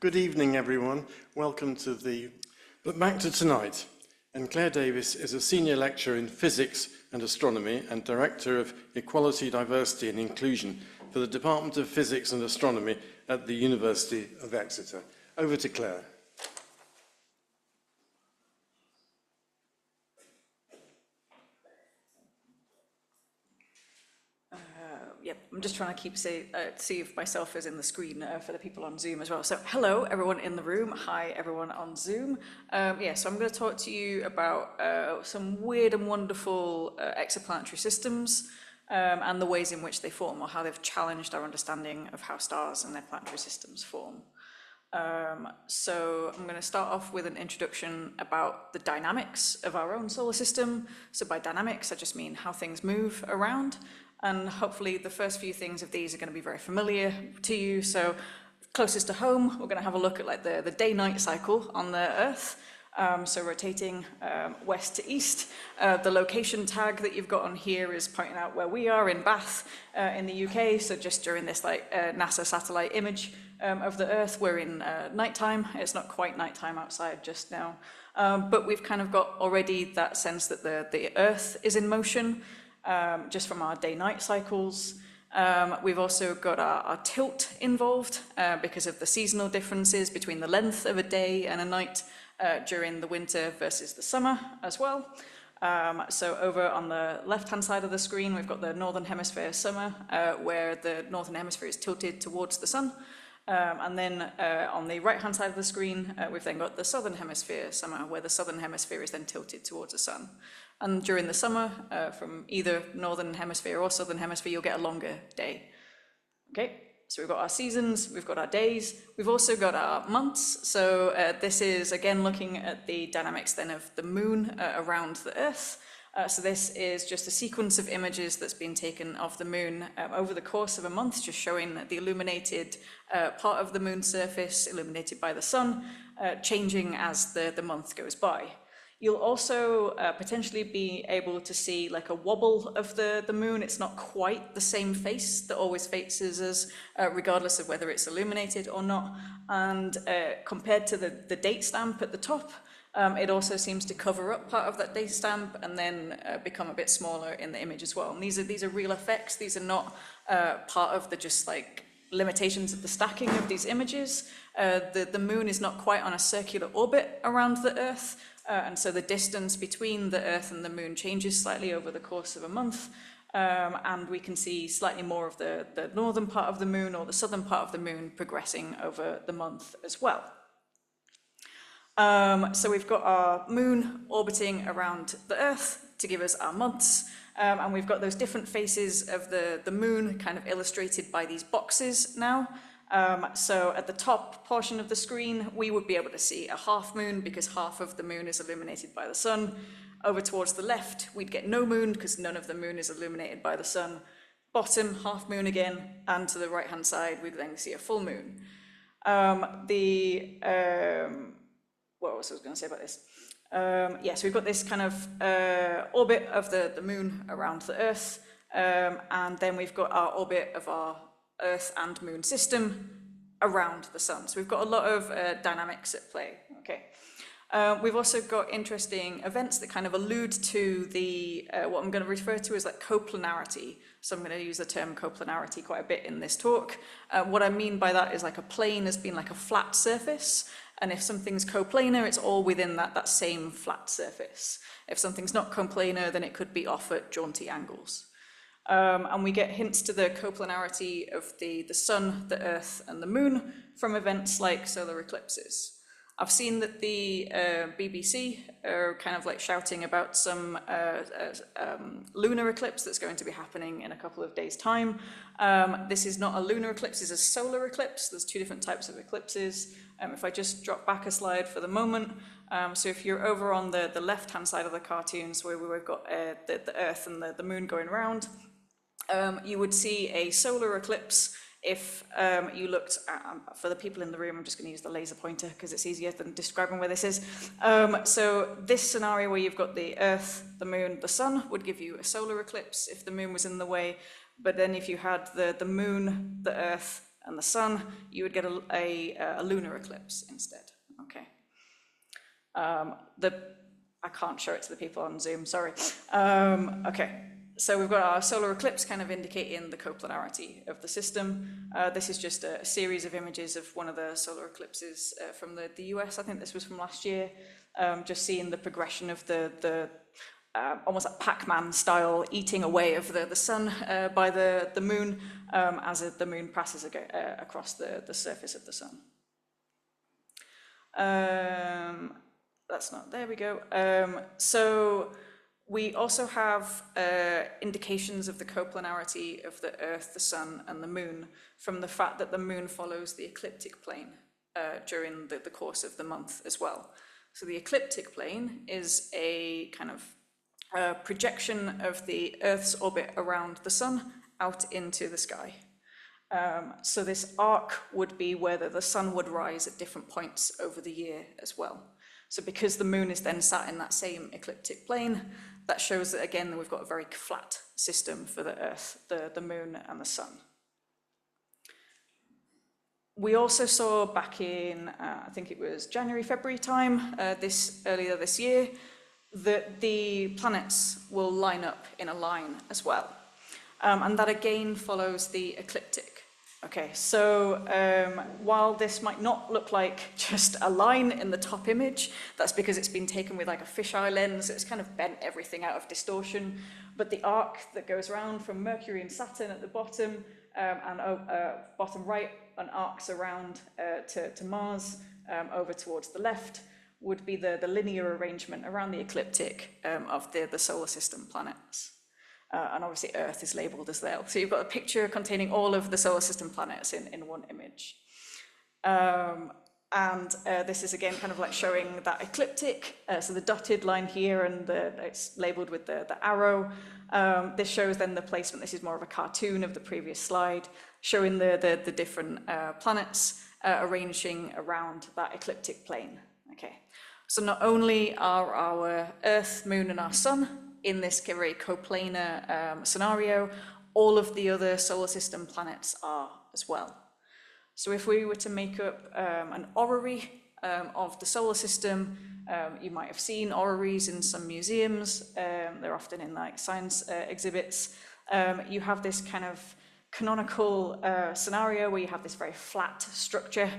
Good evening, everyone. Welcome to But back to tonight. And Claire Davies is a senior lecturer in physics and astronomy and director of equality, diversity and inclusion for the Department of Physics and Astronomy at the University of Exeter. Over to Claire. Yep, I'm just trying to see if myself is in the screen for the people on Zoom as well. So hello, everyone in the room. Hi, everyone on Zoom. So I'm going to talk to you about some weird and wonderful exoplanetary systems and the ways in which they form, or how they've challenged our understanding of how stars and their planetary systems form. So I'm going to start off with an introduction about the dynamics of our own solar system. So by dynamics, I just mean how things move around. And hopefully the first few things of these are going to be very familiar to you. So closest to home, we're going to have a look at like the day-night cycle on the Earth. So rotating west to east. The location tag that you've got on here is pointing out where we are in Bath in the UK. So just during this NASA satellite image of the Earth, we're in nighttime. It's not quite nighttime outside just now. But we've kind of got already that sense that the Earth is in motion. Just from our day-night cycles. We've also got our tilt involved because of the seasonal differences between the length of a day and a night during the winter versus the summer as well. So over on the left-hand side of the screen, we've got the Northern Hemisphere summer, where the Northern Hemisphere is tilted towards the sun. And then on the right-hand side of the screen, we've then got the Southern Hemisphere summer, where the Southern Hemisphere is then tilted towards the sun. And during the summer, from either Northern Hemisphere or Southern Hemisphere, you'll get a longer day. Okay, so we've got our seasons, we've got our days, we've also got our months. So this is, again, looking at the dynamics then of the moon around the Earth. So this is just a sequence of images that's been taken of the moon over the course of a month, just showing the illuminated part of the moon's surface, illuminated by the sun, changing as the month goes by. You'll also potentially be able to see like a wobble of the moon. It's not quite the same face that always faces us, regardless of whether it's illuminated or not. And compared to the date stamp at the top, it also seems to cover up part of that date stamp and then become a bit smaller in the image as well. And these are real effects. These are not part of the just like limitations of the stacking of these images. The moon is not quite on a circular orbit around the Earth. And so the distance between the Earth and the moon changes slightly over the course of a month. And we can see slightly more of the northern part of the moon or the southern part of the moon progressing over the month as well. So we've got our moon orbiting around the Earth to give us our months. And we've got those different faces of the moon kind of illustrated by these boxes now. So at the top portion of the screen, we would be able to see a half moon because half of the moon is illuminated by the sun. Over towards the left, we'd get no moon because none of the moon is illuminated by the sun. Bottom, half moon again, and to the right-hand side, we'd then see a full moon. What else was I going to say about this? So we've got this kind of orbit of the moon around the Earth, and then we've got our orbit of our Earth and moon system around the sun. So we've got a lot of dynamics at play. Okay. We've also got interesting events that kind of allude to the what I'm going to refer to as like coplanarity. So I'm going to use the term coplanarity quite a bit in this talk. What I mean by that is like a plane has been like a flat surface, and if something's coplanar, it's all within that same flat surface. If something's not coplanar, then it could be off at jaunty angles. And we get hints to the coplanarity of the sun, the Earth, and the moon from events like solar eclipses. I've seen that the BBC are kind of like shouting about some lunar eclipse that's going to be happening in a couple of days' time. This is not a lunar eclipse, it's a solar eclipse. There's two different types of eclipses. If I just drop back a slide for the moment. So if you're over on the left-hand side of the cartoons where we've got the Earth and the moon going around, you would see a solar eclipse if you looked at, for the people in the room, I'm just going to use the laser pointer because it's easier than describing where this is. So this scenario where you've got the Earth, the moon, the sun would give you a solar eclipse if the moon was in the way. But then if you had the moon, the Earth, and the sun, you would get a lunar eclipse instead, okay? I can't show it to the people on Zoom, sorry. Okay, so we've got our solar eclipse kind of indicating the coplanarity of the system. This is just a series of images of one of the solar eclipses from the US. I think this was from last year. Just seeing the progression of the almost like Pac-Man style eating away of the sun by the moon as the moon passes across the surface of the sun. That's not, there we go. So we also have indications of the coplanarity of the Earth, the Sun, and the Moon from the fact that the Moon follows the ecliptic plane during the course of the month as well. So the ecliptic plane is a kind of projection of the Earth's orbit around the Sun out into the sky. So this arc would be where the Sun would rise at different points over the year as well. So because the moon is then sat in that same ecliptic plane, that shows that again we've got a very flat system for the Earth, the moon and the sun. We also saw back in, I think it was January, February time, earlier this year, that the planets will line up in a line as well. And that again follows the ecliptic. Okay, so while this might not look like just a line in the top image, that's because it's been taken with like a fisheye lens. It's kind of bent everything out of distortion. But the arc that goes around from Mercury and Saturn at the bottom and bottom right and arcs around to Mars over towards the left would be the linear arrangement around the ecliptic of the solar system planets. And obviously Earth is labeled as well. So you've got a picture containing all of the solar system planets in one image. This is again kind of like showing that ecliptic. So the dotted line here and it's labeled with the arrow. This shows then the placement. This is more of a cartoon of the previous slide, showing the different planets arranging around that ecliptic plane. Okay. So not only are our Earth, Moon, and our Sun in this very coplanar scenario, all of the other solar system planets are as well. So if we were to make up an orrery of the solar system, you might have seen orreries in some museums. They're often in like science exhibits. You have this kind of canonical scenario where you have this very flat structure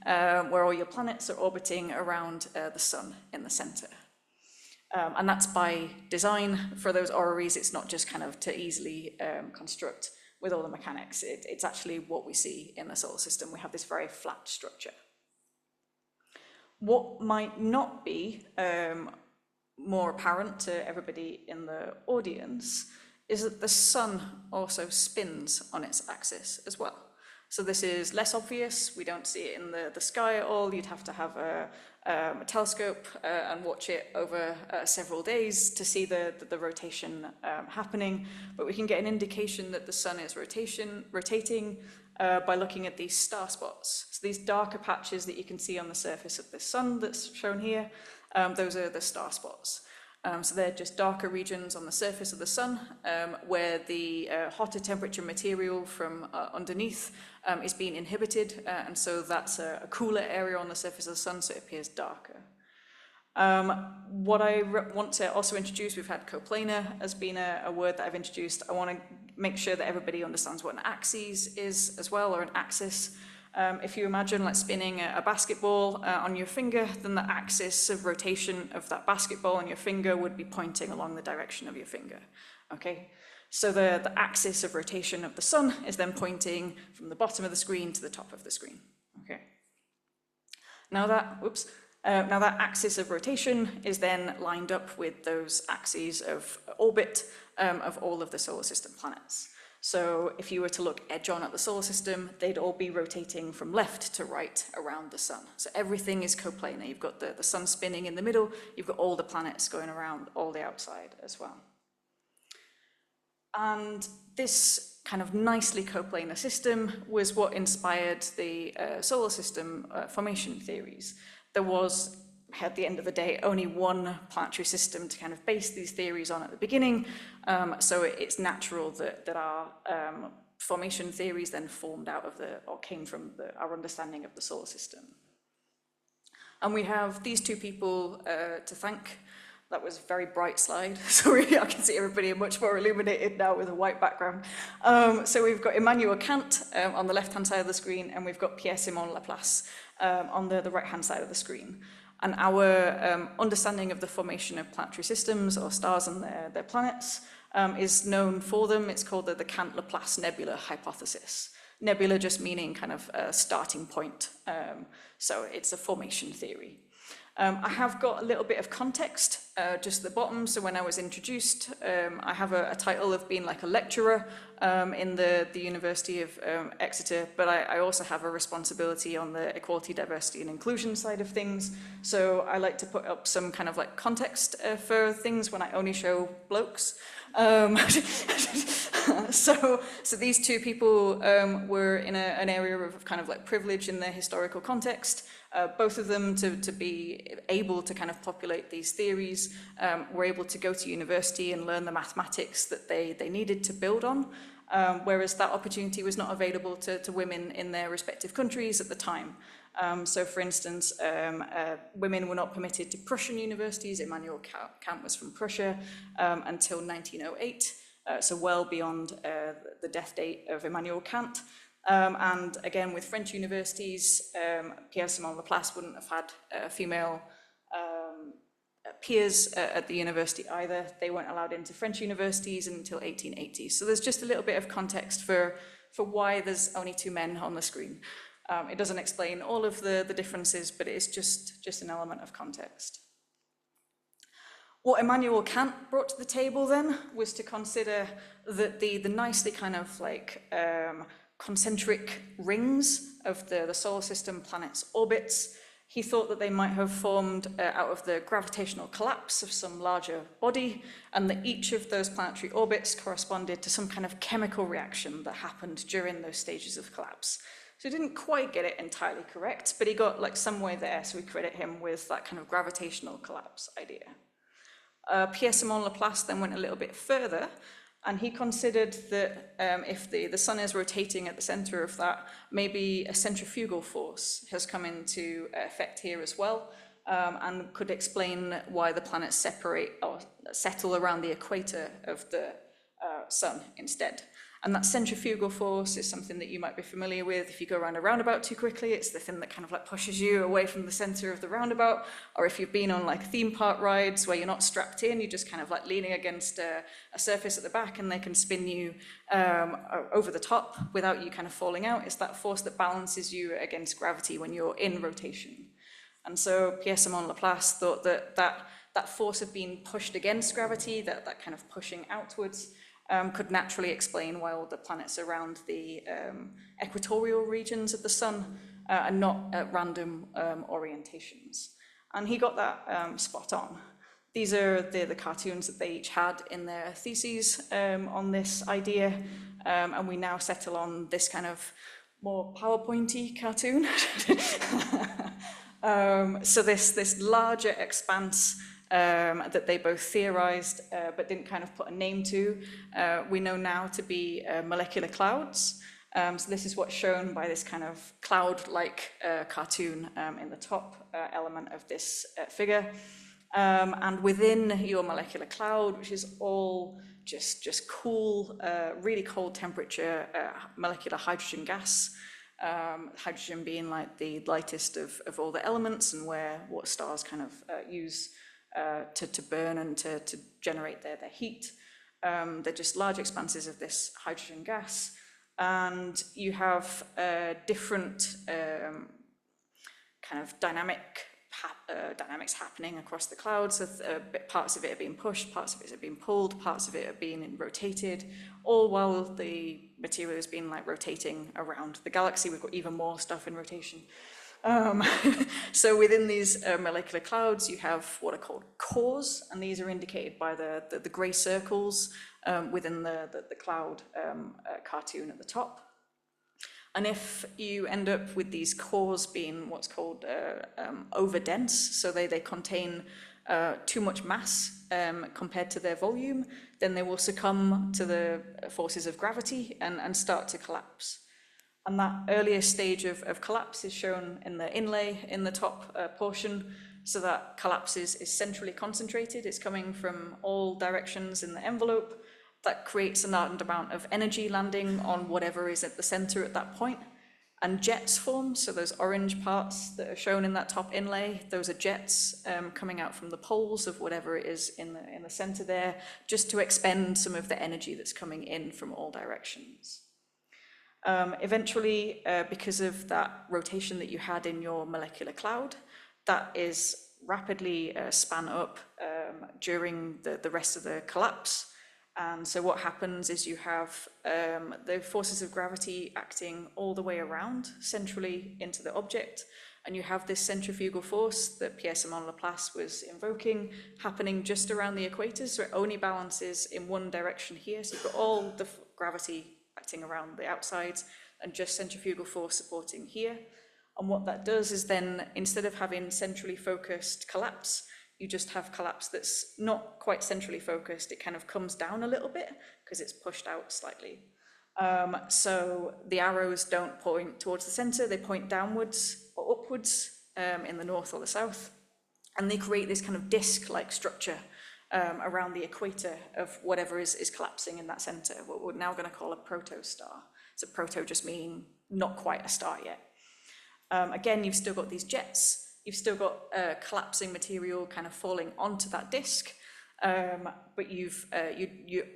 where all your planets are orbiting around the sun in the center. And that's by design for those orreries. It's not just kind of to easily construct with all the mechanics. It's actually what we see in the solar system. We have this very flat structure. What might not be more apparent to everybody in the audience is that the sun also spins on its axis as well. So this is less obvious. We don't see it in the sky at all. You'd have to have a telescope and watch it over several days to see the rotation happening. But we can get an indication that the sun is rotating by looking at these star spots. So these darker patches that you can see on the surface of the sun that's shown here, those are the star spots. So they're just darker regions on the surface of the sun where the hotter temperature material from underneath is being inhibited, and so that's a cooler area on the surface of the sun, so it appears darker. What I want to also introduce, we've had coplanar as being a word that I've introduced. I want to make sure that everybody understands what an axis is as well, or an axis. If you imagine like spinning a basketball on your finger, then the axis of rotation of that basketball on your finger would be pointing along the direction of your finger, okay? So the axis of rotation of the sun is then pointing from the bottom of the screen to the top of the screen, okay? Now that axis of rotation is then lined up with those axes of orbit of all of the solar system planets. So if you were to look edge-on at the solar system, they'd all be rotating from left to right around the sun. So everything is coplanar. You've got the sun spinning in the middle, you've got all the planets going around all the outside as well. And this kind of nicely coplanar system was what inspired the solar system formation theories. There was, at the end of the day, only one planetary system to kind of base these theories on at the beginning, so it's natural that our formation theories then formed out of or came from our understanding of the solar system. And we have these two people to thank. That was a very bright slide. Sorry, I can see everybody much more illuminated now with a white background. So we've got Immanuel Kant on the left-hand side of the screen, and we've got Pierre-Simon Laplace on the right-hand side of the screen. And our understanding of the formation of planetary systems, or stars and their planets, is known for them. It's called the Kant-Laplace nebula hypothesis. Nebula just meaning kind of a starting point. So it's a formation theory. I have got a little bit of context just at the bottom. So when I was introduced, I have a title of being like a lecturer in the University of Exeter, but I also have a responsibility on the equality, diversity and inclusion side of things. So I like to put up some kind of like context for things when I only show blokes. So these two people were in an area of kind of like privilege in their historical context. Both of them to be able to kind of populate these theories were able to go to university and learn the mathematics that they needed to build on, whereas that opportunity was not available to women in their respective countries at the time. So for instance, women were not permitted to Prussian universities. Immanuel Kant was from Prussia until 1908, so well beyond the death date of Immanuel Kant. And again, with French universities, Pierre-Simon Laplace wouldn't have had female peers at the university either. They weren't allowed into French universities until 1880. So there's just a little bit of context for why there's only two men on the screen. It doesn't explain all of the differences, but it's just an element of context. What Immanuel Kant brought to the table then was to consider that the nicely kind of like concentric rings of the solar system planets' orbits, he thought that they might have formed out of the gravitational collapse of some larger body, and that each of those planetary orbits corresponded to some kind of chemical reaction that happened during those stages of collapse. So he didn't quite get it entirely correct, but he got like somewhere there, so we credit him with that kind of gravitational collapse idea. Pierre-Simon Laplace then went a little bit further, and he considered that if the sun is rotating at the center of that, maybe a centrifugal force has come into effect here as well, and could explain why the planets separate or settle around the equator of the sun instead. And that centrifugal force is something that you might be familiar with. If you go around a roundabout too quickly, it's the thing that kind of like pushes you away from the center of the roundabout. Or if you've been on like theme park rides where you're not strapped in, you're just kind of like leaning against a surface at the back and they can spin you over the top without you kind of falling out. It's that force that balances you against gravity when you're in rotation. And so Pierre-Simon Laplace thought that force of being pushed against gravity, that kind of pushing outwards, could naturally explain why all the planets around the equatorial regions of the sun are not at random orientations. And he got that spot on. These are the cartoons that they each had in their theses on this idea, and we now settle on this kind of more PowerPointy cartoon. So this larger expanse that they both theorized but didn't kind of put a name to, we know now to be molecular clouds. So this is what's shown by this kind of cloud-like cartoon in the top element of this figure. And within your molecular cloud, which is all just cool, really cold temperature molecular hydrogen gas, hydrogen being like the lightest of all the elements and what stars kind of use to burn and to generate their heat. They're just large expanses of this hydrogen gas, and you have different kind of dynamics happening across the clouds. So parts of it are being pushed, parts of it are being pulled, parts of it are being rotated, all while the material is being like rotating around the galaxy. We've got even more stuff in rotation. So within these molecular clouds, you have what are called cores, and these are indicated by the gray circles within the cloud cartoon at the top. And if you end up with these cores being what's called overdense, so they contain too much mass compared to their volume, then they will succumb to the forces of gravity and start to collapse. And that earlier stage of collapse is shown in the inlay in the top portion. So that collapse is centrally concentrated. It's coming from all directions in the envelope. That creates a certain amount of energy landing on whatever is at the center at that point. And jets form, so those orange parts that are shown in that top inlay, those are jets coming out from the poles of whatever it is in the center there, just to expend some of the energy that's coming in from all directions. Eventually, because of that rotation that you had in your molecular cloud, that is rapidly spun up during the rest of the collapse. And so what happens is you have the forces of gravity acting all the way around, centrally into the object, and you have this centrifugal force that Pierre-Simon Laplace was invoking happening just around the equator, so it only balances in one direction here. So you've got all the gravity acting around the outsides and just centrifugal force supporting here. And what that does is then, instead of having centrally focused collapse, you just have collapse that's not quite centrally focused. It kind of comes down a little bit because it's pushed out slightly. So the arrows don't point towards the center, they point downwards or upwards in the north or the south. And they create this kind of disc-like structure around the equator of whatever is collapsing in that center, what we're now going to call a protostar. So proto just meaning not quite a star yet. Again, you've still got these jets, you've still got collapsing material kind of falling onto that disk, but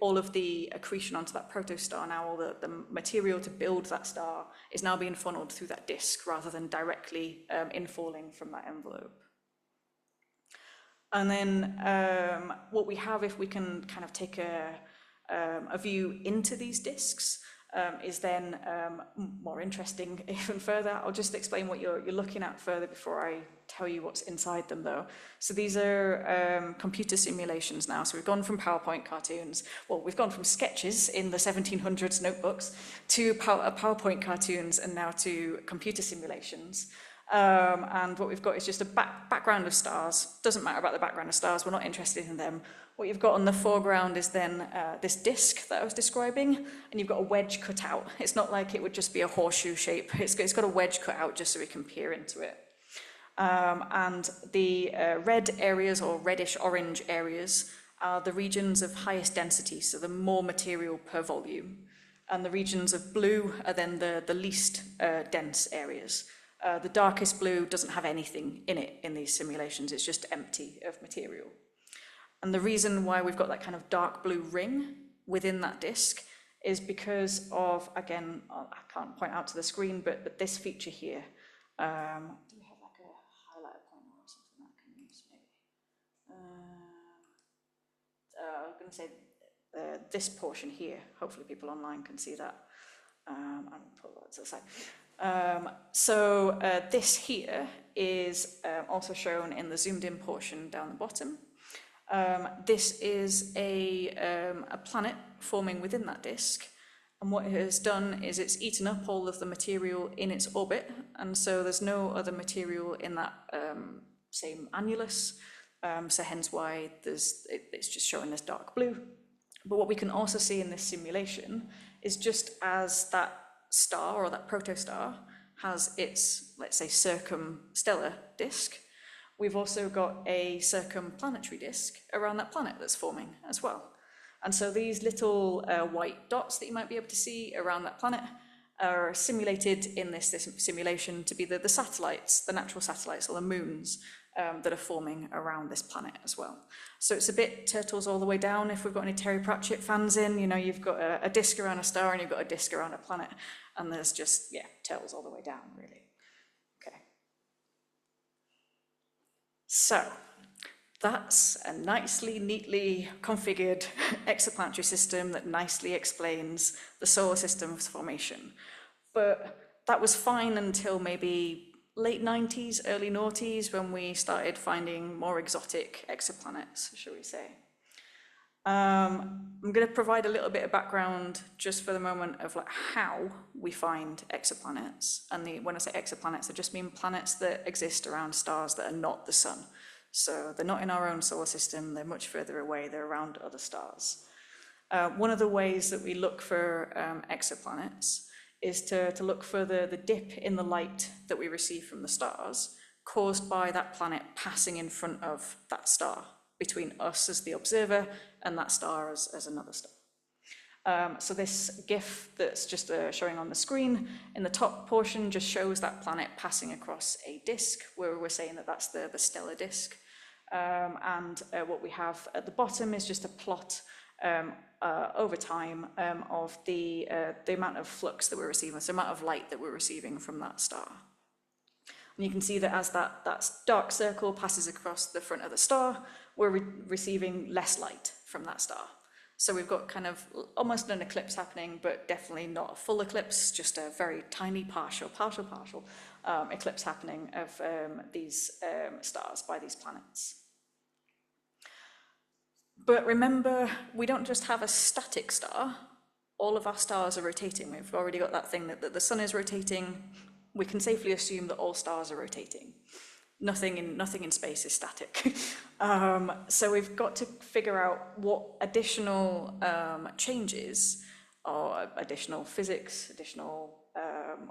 all of the accretion onto that protostar now, all the material to build that star is now being funneled through that disk rather than directly infalling from that envelope. And then what we have, if we can kind of take a view into these disks, is then more interesting even further. I'll just explain what you're looking at further before I tell you what's inside them though. So these are computer simulations now. So we've gone from PowerPoint cartoons, well, we've gone from sketches in the 1700s notebooks to PowerPoint cartoons and now to computer simulations. And what we've got is just a background of stars. Doesn't matter about the background of stars, we're not interested in them. What you've got on the foreground is then this disk that I was describing, and you've got a wedge cut out. It's not like it would just be a horseshoe shape. It's got a wedge cut out just so we can peer into it. And the red areas or reddish-orange areas are the regions of highest density, so the more material per volume. And the regions of blue are then the least dense areas. The darkest blue doesn't have anything in it in these simulations, it's just empty of material. And the reason why we've got that kind of dark blue ring within that disk is because of, again, I can't point out to the screen, but this feature here. Do we have like a highlighter pointer or something that I can use maybe? I was going to say this portion here, hopefully people online can see that. I'm going to pull that to the side. So this here is also shown in the zoomed in portion down the bottom. This is a planet forming within that disk, and what it has done is it's eaten up all of the material in its orbit, and so there's no other material in that same annulus, so hence why it's just showing this dark blue. But what we can also see in this simulation is just as that star or that protostar has its, let's say, circumstellar disk, we've also got a circumplanetary disk around that planet that's forming as well. And so these little white dots that you might be able to see around that planet are simulated in this simulation to be the satellites, the natural satellites or the moons that are forming around this planet as well. So it's a bit Turtles all the way down. If we've got any Terry Pratchett fans in, you know, you've got a disk around a star and you've got a disk around a planet, and there's just, yeah, Turtles all the way down, really. Okay. So that's a nicely, neatly configured exoplanetary system that nicely explains the solar system's formation. But that was fine until maybe late 90s, early noughties, when we started finding more exotic exoplanets, shall we say. I'm going to provide a little bit of background just for the moment of like how we find exoplanets. And when I say exoplanets, I just mean planets that exist around stars that are not the sun. So they're not in our own solar system, they're much further away, they're around other stars. One of the ways that we look for exoplanets is to look for the dip in the light that we receive from the stars caused by that planet passing in front of that star, between us as the observer and that star as another star. So this GIF that's just showing on the screen in the top portion just shows that planet passing across a disk, where we're saying that that's the stellar disk. And what we have at the bottom is just a plot over time of the amount of flux that we're receiving, so the amount of light that we're receiving from that star. And you can see that as that dark circle passes across the front of the star, we're receiving less light from that star. So we've got kind of almost an eclipse happening, but definitely not a full eclipse, just a very tiny partial eclipse happening of these stars by these planets. But remember, we don't just have a static star. All of our stars are rotating. We've already got that thing that the sun is rotating. We can safely assume that all stars are rotating. Nothing in space is static. So we've got to figure out what additional changes or additional physics, additional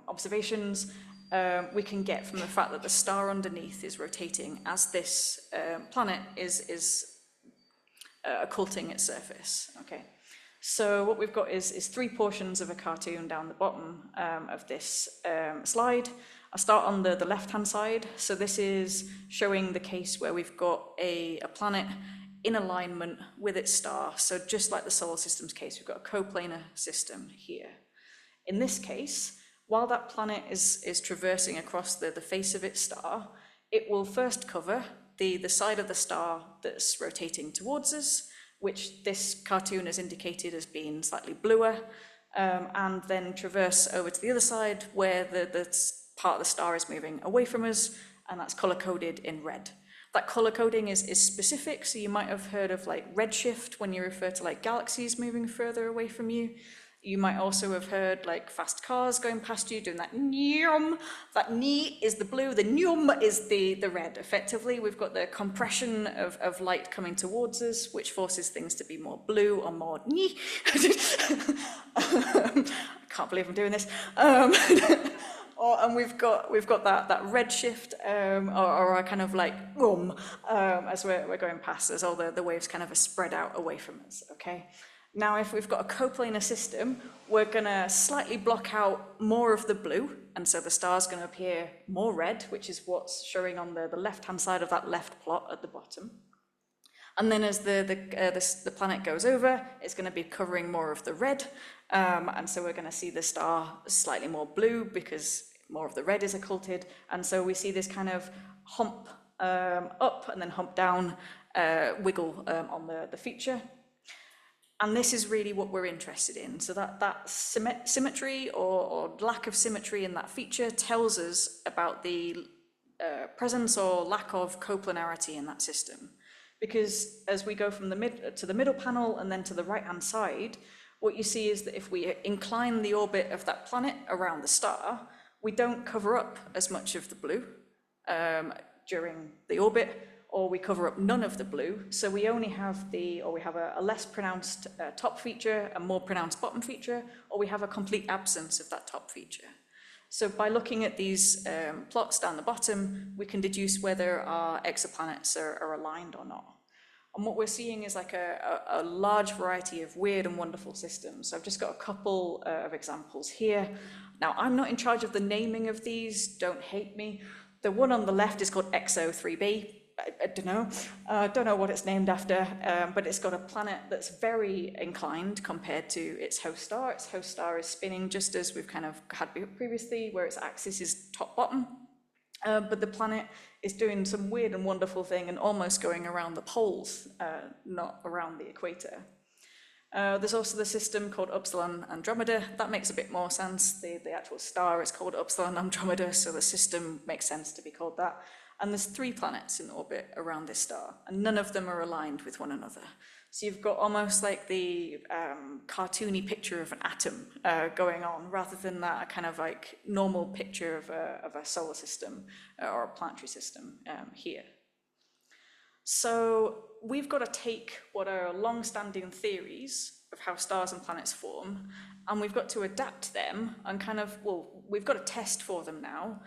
observations we can get from the fact that the star underneath is rotating as this planet is occulting its surface. Okay. So what we've got is 3 portions of a cartoon down the bottom of this slide. I'll start on the left-hand side. So this is showing the case where we've got a planet in alignment with its star. So just like the solar system's case, we've got a coplanar system here. In this case, while that planet is traversing across the face of its star, it will first cover the side of the star that's rotating towards us, which this cartoon has indicated as being slightly bluer, and then traverse over to the other side where the part of the star is moving away from us, and that's color-coded in red. That color coding is specific, so you might have heard of like redshift when you refer to like galaxies moving further away from you. You might also have heard like fast cars going past you doing that nyum. That ni is the blue, the nyum is the red. Effectively, we've got the compression of light coming towards us, which forces things to be more blue or more ni. I can't believe I'm doing this. And we've got that redshift, or a kind of like as we're going past us, all the waves kind of are spread out away from us. Okay. Now, if we've got a coplanar system, we're going to slightly block out more of the blue, and so the star's going to appear more red, which is what's showing on the left-hand side of that left plot at the bottom. And then as the planet goes over, it's going to be covering more of the red, and so we're going to see the star slightly more blue because more of the red is occulted, and so we see this kind of hump up and then hump down wiggle on the feature. And this is really what we're interested in. So that symmetry or lack of symmetry in that feature tells us about the presence or lack of coplanarity in that system. Because as we go from the middle panel and then to the right-hand side, what you see is that if we incline the orbit of that planet around the star, we don't cover up as much of the blue during the orbit, or we cover up none of the blue, so we only have we have a less pronounced top feature, a more pronounced bottom feature, or we have a complete absence of that top feature. So by looking at these plots down the bottom, we can deduce whether our exoplanets are aligned or not. And what we're seeing is like a large variety of weird and wonderful systems. So I've just got a couple of examples here. Now, I'm not in charge of the naming of these, don't hate me. The one on the left is called EXO-3b. I don't know what it's named after, but it's got a planet that's very inclined compared to its host star. Its host star is spinning just as we've kind of had previously, where its axis is top-bottom. But the planet is doing some weird and wonderful thing and almost going around the poles, not around the equator. There's also the system called Upsilon Andromeda. That makes a bit more sense. The actual star is called Upsilon Andromeda, so the system makes sense to be called that. And there's 3 planets in orbit around this star, and none of them are aligned with one another. So you've got almost like the cartoony picture of an atom going on, rather than that kind of like normal picture of a solar system or a planetary system here. So we've got to take what are long-standing theories of how stars and planets form, and we've got to adapt them and kind of, well, we've got to test for them now.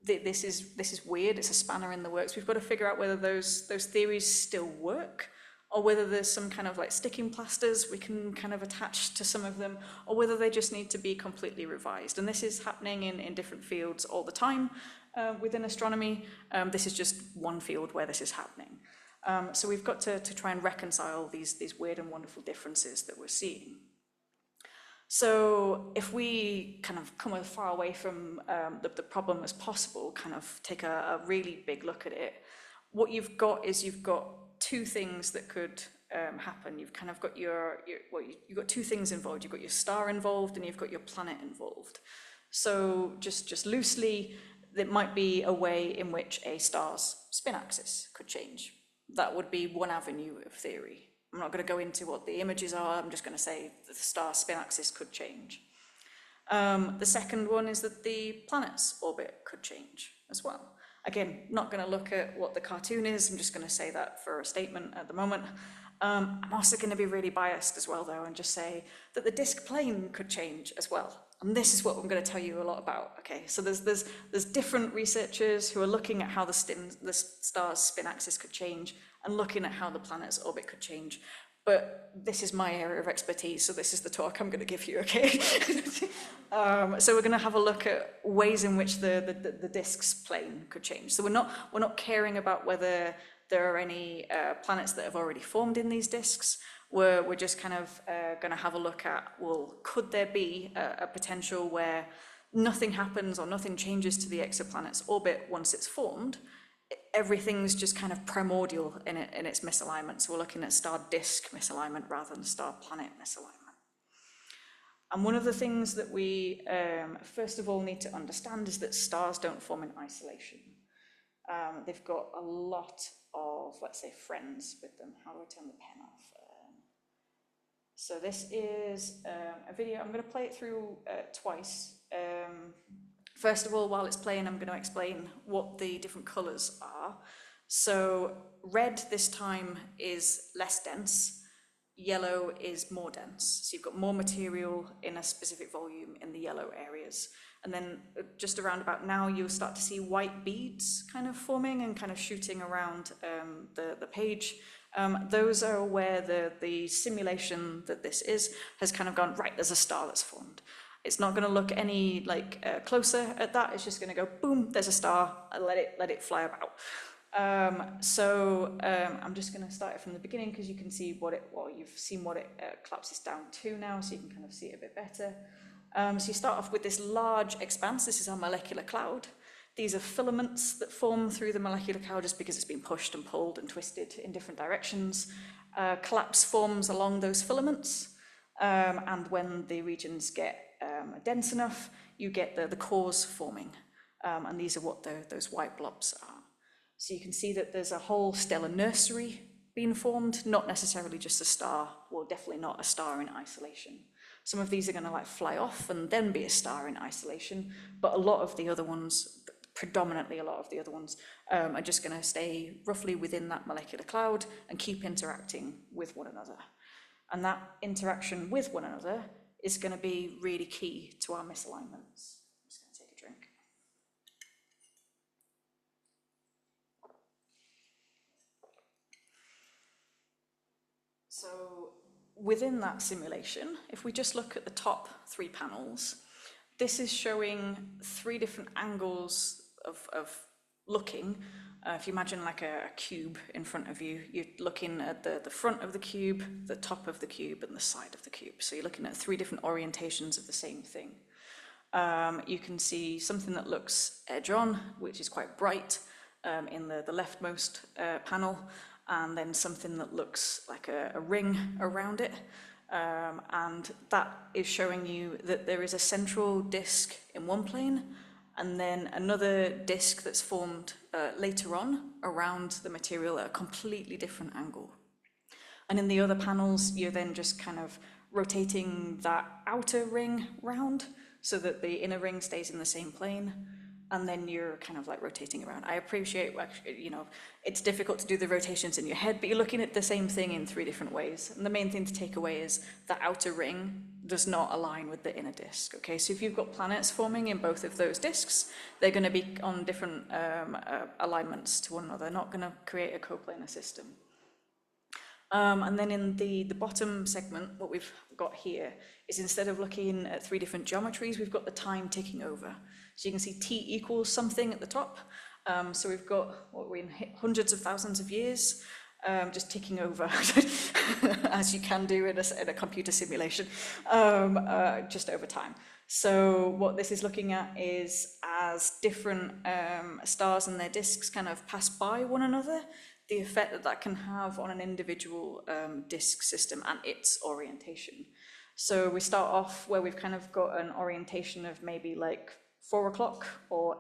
This is weird, it's a spanner in the works. We've got to figure out whether those theories still work, or whether there's some kind of like sticking plasters we can kind of attach to some of them, or whether they just need to be completely revised. And this is happening in different fields all the time within astronomy. This is just one field where this is happening. So we've got to try and reconcile these weird and wonderful differences that we're seeing. So if we kind of come as far away from the problem as possible, kind of take a really big look at it, what you've got is you've got two things that could happen. You've kind of got you've got two things involved. You've got your star involved and you've got your planet involved. So just loosely, there might be a way in which a star's spin axis could change. That would be one avenue of theory. I'm not going to go into what the images are, I'm just going to say that the star's spin axis could change. The second one is that the planet's orbit could change as well. Again, not going to look at what the cartoon is, I'm just going to say that for a statement at the moment. I'm also going to be really biased as well, though, and just say that the disk plane could change as well. And this is what I'm going to tell you a lot about. Okay, so there's different researchers who are looking at how the star's spin axis could change and looking at how the planet's orbit could change. But this is my area of expertise, so this is the talk I'm going to give you, okay? So we're going to have a look at ways in which the disk's plane could change. So we're not caring about whether there are any planets that have already formed in these disks. We're just kind of going to have a look at, well, could there be a potential where nothing happens or nothing changes to the exoplanet's orbit once it's formed? Everything's just kind of primordial in its misalignment. So we're looking at star disk misalignment rather than star planet misalignment. And one of the things that we first of all need to understand is that stars don't form in isolation. They've got a lot of, let's say, friends with them. How do I turn the pen off? So this is a video. I'm going to play it through twice. First of all, while it's playing, I'm going to explain what the different colours are. So red this time is less dense, yellow is more dense. So you've got more material in a specific volume in the yellow areas. And then just around about now, you'll start to see white beads kind of forming and kind of shooting around the page. Those are where the simulation that this is has kind of gone, right, there's a star that's formed. It's not going to look any closer at that. It's just going to go, boom, there's a star, and let it fly about. I'm just going to start it from the beginning because you can see you've seen what it collapses down to now, so you can kind of see it a bit better. So you start off with this large expanse. This is our molecular cloud. These are filaments that form through the molecular cloud just because it's been pushed and pulled and twisted in different directions. Collapse forms along those filaments, and when the regions get dense enough, you get the cores forming, and these are what those white blobs are. So you can see that there's a whole stellar nursery being formed, not necessarily just a star, well, definitely not a star in isolation. Some of these are going to fly off and then be a star in isolation, but a lot of the other ones, predominantly a lot of the other ones, are just going to stay roughly within that molecular cloud and keep interacting with one another. And that interaction with one another is going to be really key to our misalignments. I'm just going to take a drink. So within that simulation, if we just look at the top 3 panels, this is showing 3 different angles of looking. If you imagine like a cube in front of you, you're looking at the front of the cube, the top of the cube, and the side of the cube. So you're looking at 3 different orientations of the same thing. You can see something that looks edge-on, which is quite bright in the leftmost panel, and then something that looks like a ring around it. And that is showing you that there is a central disk in one plane, and then another disk that's formed later on around the material at a completely different angle. And in the other panels, you're then just kind of rotating that outer ring round so that the inner ring stays in the same plane. and then you're kind of like rotating around. I appreciate, you know, it's difficult to do the rotations in your head, but you're looking at the same thing in 3 different ways. And the main thing to take away is the outer ring does not align with the inner disk. Okay, so if you've got planets forming in both of those disks, they're going to be on different alignments to one another. They're not going to create a coplanar system. And then in the bottom segment, what we've got here is, instead of looking at 3 different geometries, we've got the time ticking over. So you can see t equals something at the top. So we've got, what we're in, hundreds of thousands of years, just ticking over, as you can do in a computer simulation, just over time. So what this is looking at is, as different stars and their disks kind of pass by one another, the effect that that can have on an individual disk system and its orientation. So we start off where we've kind of got an orientation of maybe like 4 o'clock or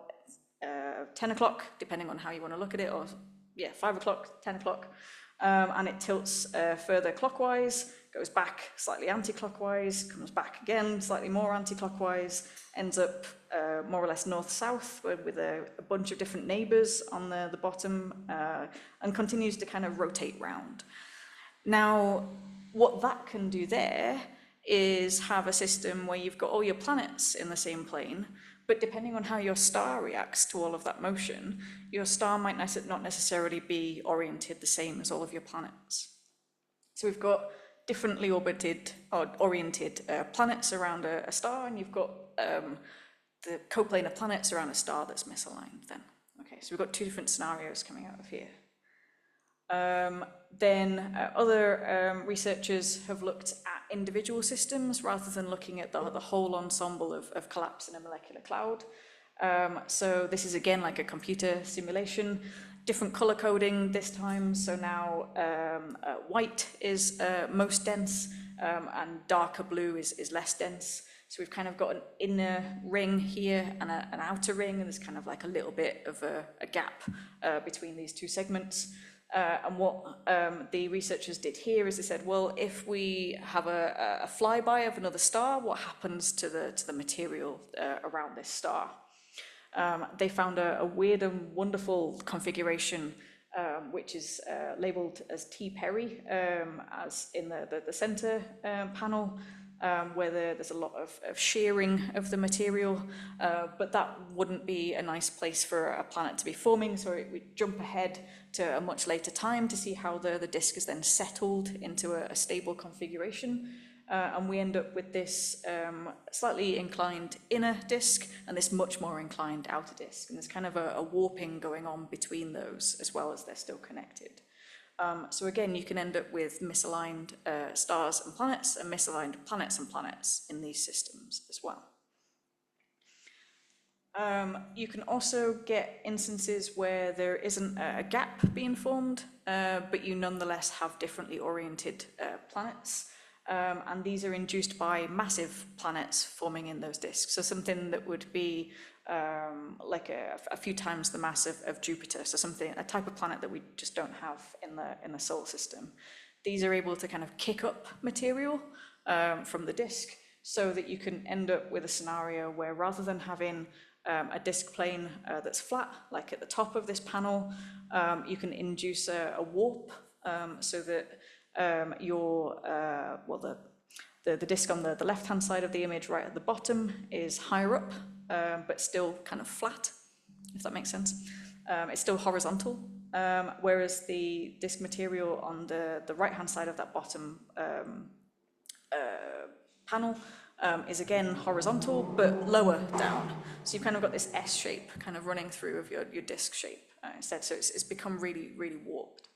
10 o'clock, depending on how you want to look at it, or yeah, 5 o'clock, 10 o'clock, and it tilts further clockwise, goes back slightly anti-clockwise, comes back again slightly more anti-clockwise, ends up more or less north-south with a bunch of different neighbors on the bottom, and continues to kind of rotate round. Now, what that can do there is have a system where you've got all your planets in the same plane, but depending on how your star reacts to all of that motion, your star might not necessarily be oriented the same as all of your planets. So we've got differently orbited or oriented planets around a star, and you've got the coplanar planets around a star that's misaligned then. Okay, so we've got 2 different scenarios coming out of here. Then other researchers have looked at individual systems rather than looking at the whole ensemble of collapse in a molecular cloud. So this is again like a computer simulation, different color coding this time. So now white is most dense, and darker blue is less dense. So we've kind of got an inner ring here and an outer ring, and there's kind of like a little bit of a gap between these 2 segments. And what the researchers did here is they said, well, if we have a flyby of another star, what happens to the material around this star? They found a weird and wonderful configuration, which is labeled as T Perry, as in the center panel, where there's a lot of shearing of the material, but that wouldn't be a nice place for a planet to be forming, so we jump ahead to a much later time to see how the disk is then settled into a stable configuration, and we end up with this slightly inclined inner disk and this much more inclined outer disk, and there's kind of a warping going on between those as well as they're still connected. So again, you can end up with misaligned stars and planets misaligned planets and planets in these systems as well. You can also get instances where there isn't a gap being formed, but you nonetheless have differently oriented planets. And these are induced by massive planets forming in those disks. So something that would be like a few times the mass of Jupiter. So a type of planet that we just don't have in the solar system. These are able to kind of kick up material from the disk, so that you can end up with a scenario where, rather than having a disk plane that's flat, like at the top of this panel, you can induce a warp, so that the disk on the left-hand side of the image, right at the bottom, is higher up, but still kind of flat, if that makes sense. It's still horizontal, whereas the disk material on the right-hand side of that bottom panel is again horizontal, but lower down. So you've kind of got this S shape kind of running through of your disk shape instead. So it's become really, really warped.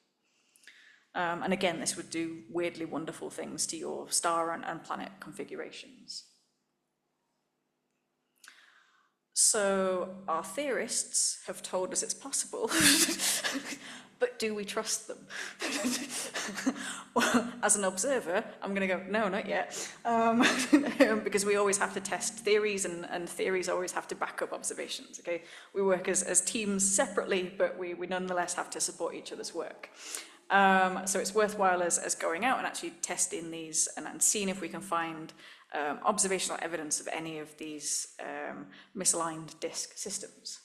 And again, this would do weirdly wonderful things to your star and planet configurations. So our theorists have told us it's possible, but do we trust them? Well, as an observer, I'm going to go, no, not yet, because we always have to test theories, and theories always have to back up observations. Okay, we work as teams separately, but we nonetheless have to support each other's work. So it's worthwhile as going out and actually testing these and seeing if we can find observational evidence of any of these misaligned disk systems.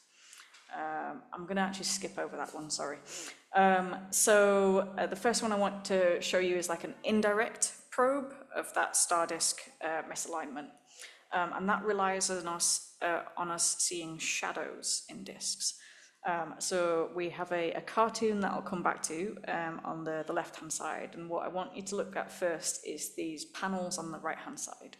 I'm going to actually skip over that one, sorry. The first one I want to show you is like an indirect probe of that star disk misalignment. And that relies on us seeing shadows in disks. So we have a cartoon that I'll come back to on the left-hand side. And what I want you to look at first is these panels on the right-hand side.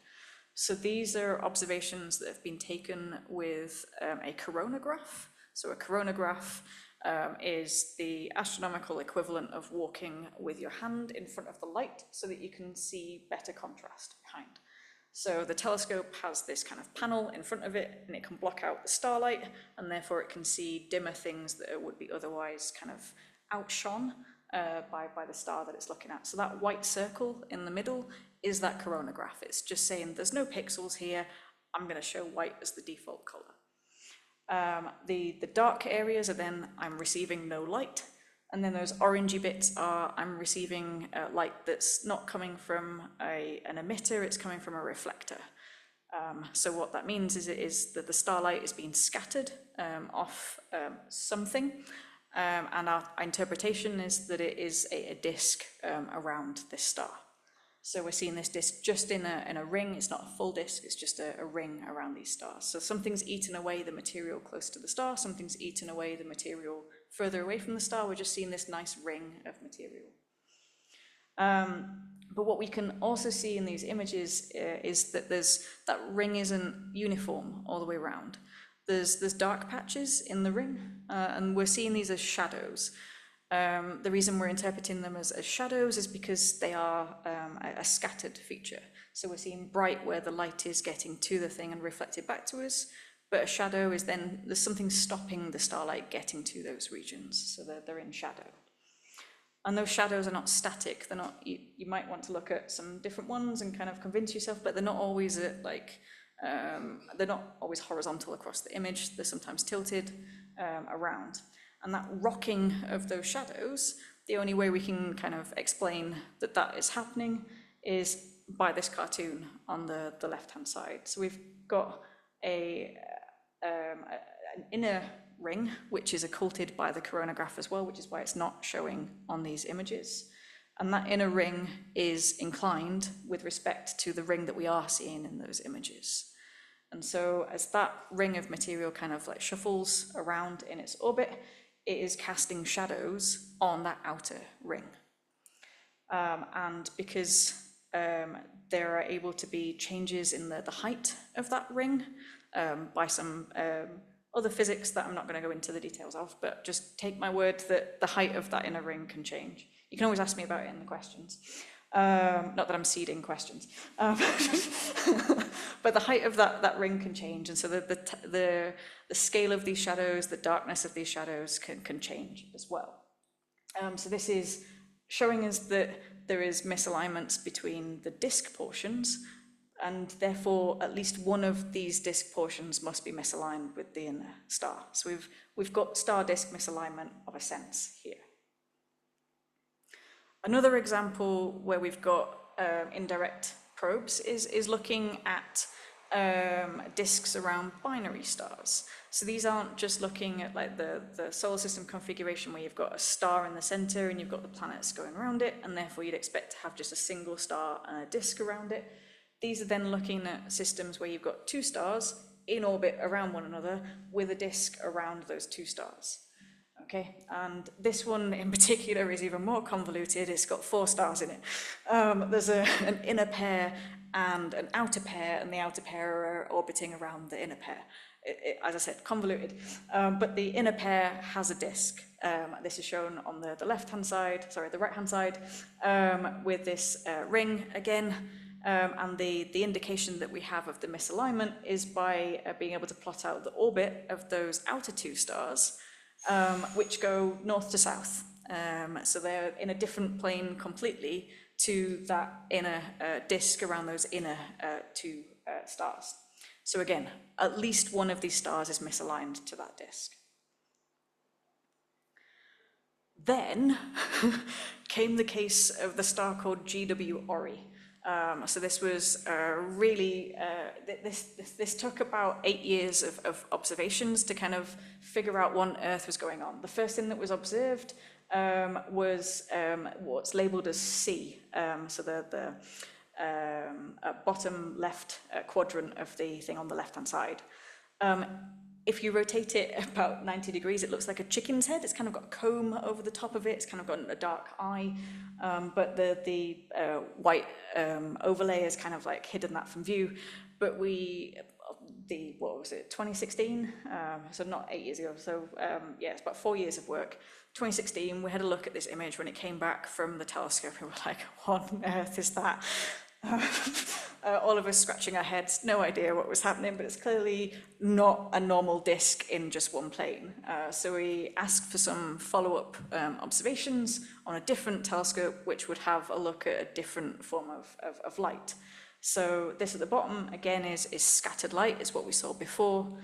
So these are observations that have been taken with a coronagraph. So a coronagraph is the astronomical equivalent of walking with your hand in front of the light so that you can see better contrast behind. So the telescope has this kind of panel in front of it, and it can block out the starlight, and therefore it can see dimmer things that would be otherwise kind of outshone by the star that it's looking at. So that white circle in the middle is that coronagraph. It's just saying there's no pixels here, I'm going to show white as the default color. The dark areas are then I'm receiving no light, and then those orangey bits are I'm receiving light that's not coming from an emitter, it's coming from a reflector. So what that means is that the starlight is being scattered off something, and our interpretation is that it is a disk around this star. So we're seeing this disk just in a ring. It's not a full disk, it's just a ring around these stars. So something's eaten away the material close to the star, something's eaten away the material further away from the star. We're just seeing this nice ring of material. But what we can also see in these images is that that ring isn't uniform all the way around. There's dark patches in the ring, and we're seeing these as shadows. The reason we're interpreting them as shadows is because they are a scattered feature. So we're seeing bright where the light is getting to the thing and reflected back to us, but a shadow is then, there's something stopping the starlight getting to those regions, so they're in shadow. And those shadows are not static, they're not, you might want to look at some different ones and kind of convince yourself, but they're not always they're not always horizontal across the image, they're sometimes tilted around. And that rocking of those shadows, the only way we can kind of explain that that is happening is by this cartoon on the left-hand side. So we've got an inner ring, which is occulted by the coronagraph as well, which is why it's not showing on these images. And that inner ring is inclined with respect to the ring that we are seeing in those images. And so as that ring of material kind of like shuffles around in its orbit, it is casting shadows on that outer ring. And because there are able to be changes in the height of that ring by some other physics that I'm not going to go into the details of, but just take my word that the height of that inner ring can change. You can always ask me about it in the questions. Not that I'm seeding questions. But the height of that ring can change, and so the scale of these shadows, the darkness of these shadows can change as well. So this is showing us that there is misalignments between the disk portions, and therefore at least one of these disk portions must be misaligned with the inner star. So we've got star disk misalignment of a sense here. Another example where we've got indirect probes is looking at disks around binary stars. So these aren't just looking at like the solar system configuration where you've got a star in the center and you've got the planets going around it, and therefore you'd expect to have just a single star and a disk around it. These are then looking at systems where you've got two stars in orbit around one another with a disk around those two stars. Okay, and this one in particular is even more convoluted. It's got 4 stars in it. There's an inner pair and an outer pair, and the outer pair are orbiting around the inner pair. As I said, convoluted. But the inner pair has a disk. This is shown on the left-hand side, sorry, the right-hand side, with this ring again. And the indication that we have of the misalignment is by being able to plot out the orbit of those outer 2 stars, which go north to south. So they're in a different plane completely to that inner disk around those inner 2 stars. So again, at least one of these stars is misaligned to that disk. Then came the case of the star called GW Ori. So this was this took about 8 years of observations to kind of figure out what on Earth was going on. The first thing that was observed was what's labeled as C, so the bottom left quadrant of the thing on the left-hand side. If you rotate it about 90 degrees, it looks like a chicken's head. It's kind of got a comb over the top of it. It's kind of got a dark eye, but the white overlay is kind of like hidden that from view. But what was it, 2016? So not 8 years ago. So yeah, it's about 4 years of work. 2016, we had a look at this image when it came back from the telescope, and we're like, what on earth is that? All of us scratching our heads, no idea what was happening, but it's clearly not a normal disk in just one plane. So we asked for some follow-up observations on a different telescope, which would have a look at a different form of light. So this at the bottom, again, is scattered light, is what we saw before,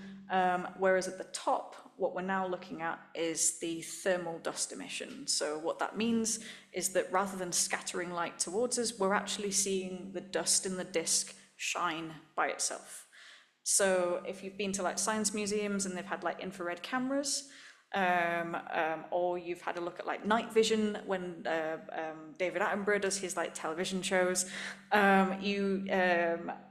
whereas at the top, what we're now looking at is the thermal dust emission. So what that means is that rather than scattering light towards us, we're actually seeing the dust in the disk shine by itself. So if you've been to like science museums and they've had like infrared cameras, or you've had a look at like night vision when David Attenborough does his like television shows, you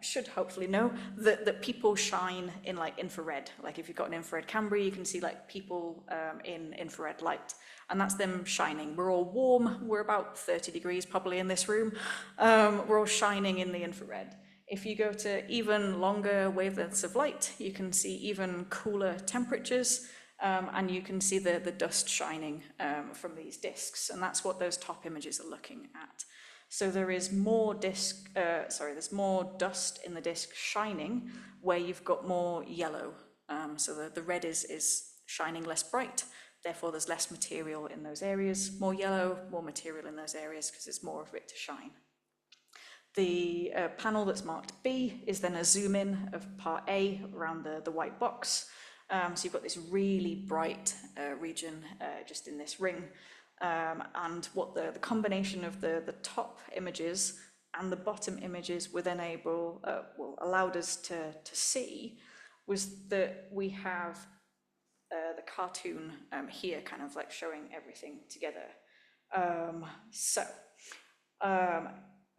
should hopefully know that people shine in like infrared. Like if you've got an infrared camera, you can see like people in infrared light, and that's them shining. We're all warm, we're about 30 degrees probably in this room, we're all shining in the infrared. If you go to even longer wavelengths of light, you can see even cooler temperatures, and you can see the dust shining from these disks, and that's what those top images are looking at. So there is more there's more dust in the disk shining where you've got more yellow. So the red is shining less bright, therefore there's less material in those areas. More yellow, more material in those areas because there's more of it to shine. The panel that's marked B is then a zoom in of part A around the white box. So you've got this really bright region just in this ring, and what the combination of the top images and the bottom images were then allowed us to see was that we have the cartoon here kind of like showing everything together.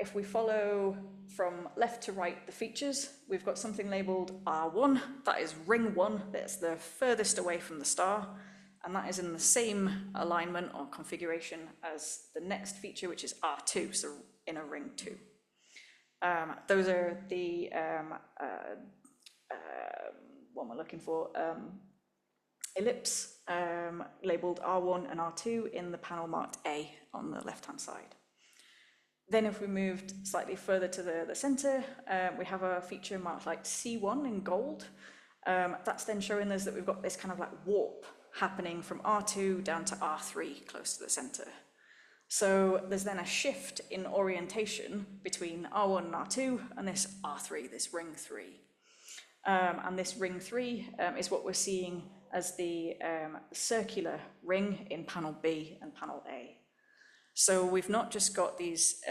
If we follow from left to right the features, we've got something labeled R1, that is ring 1, that's the furthest away from the star, and that is in the same alignment or configuration as the next feature, which is R2, so in a ring 2. Those are the, what am I looking for, ellipse, labeled R1 and R2 in the panel marked A on the left-hand side. Then if we moved slightly further to the center, we have a feature marked like C1 in gold. That's then showing us that we've got this kind of like warp happening from R2 down to R3 close to the center. So there's then a shift in orientation between R1 and R2 and this R3, this ring 3. And this ring 3 is what we're seeing as the circular ring in panel B and panel A. So we've not just got these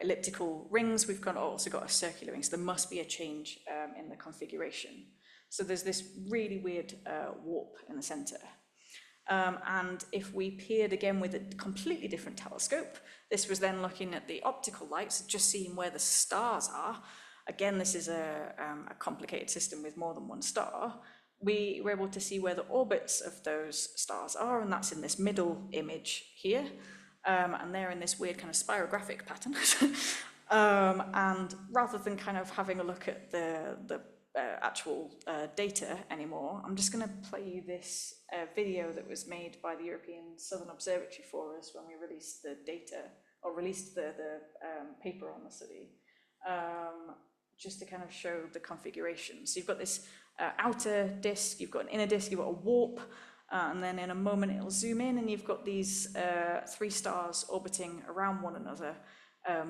elliptical rings, we've also got a circular ring, so there must be a change in the configuration. So there's this really weird warp in the center. And if we peered again with a completely different telescope, this was then looking at the optical lights, just seeing where the stars are. Again, this is a complicated system with more than one star. We were able to see where the orbits of those stars are, and that's in this middle image here. And they're in this weird kind of spirographic pattern. And rather than kind of having a look at the actual data anymore, I'm just going to play you this video that was made by the European Southern Observatory for us when we released the data, or released the paper on the study, just to kind of show the configuration. So you've got this outer disk, you've got an inner disk, you've got a warp, and then in a moment it'll zoom in and you've got these 3 stars orbiting around one another,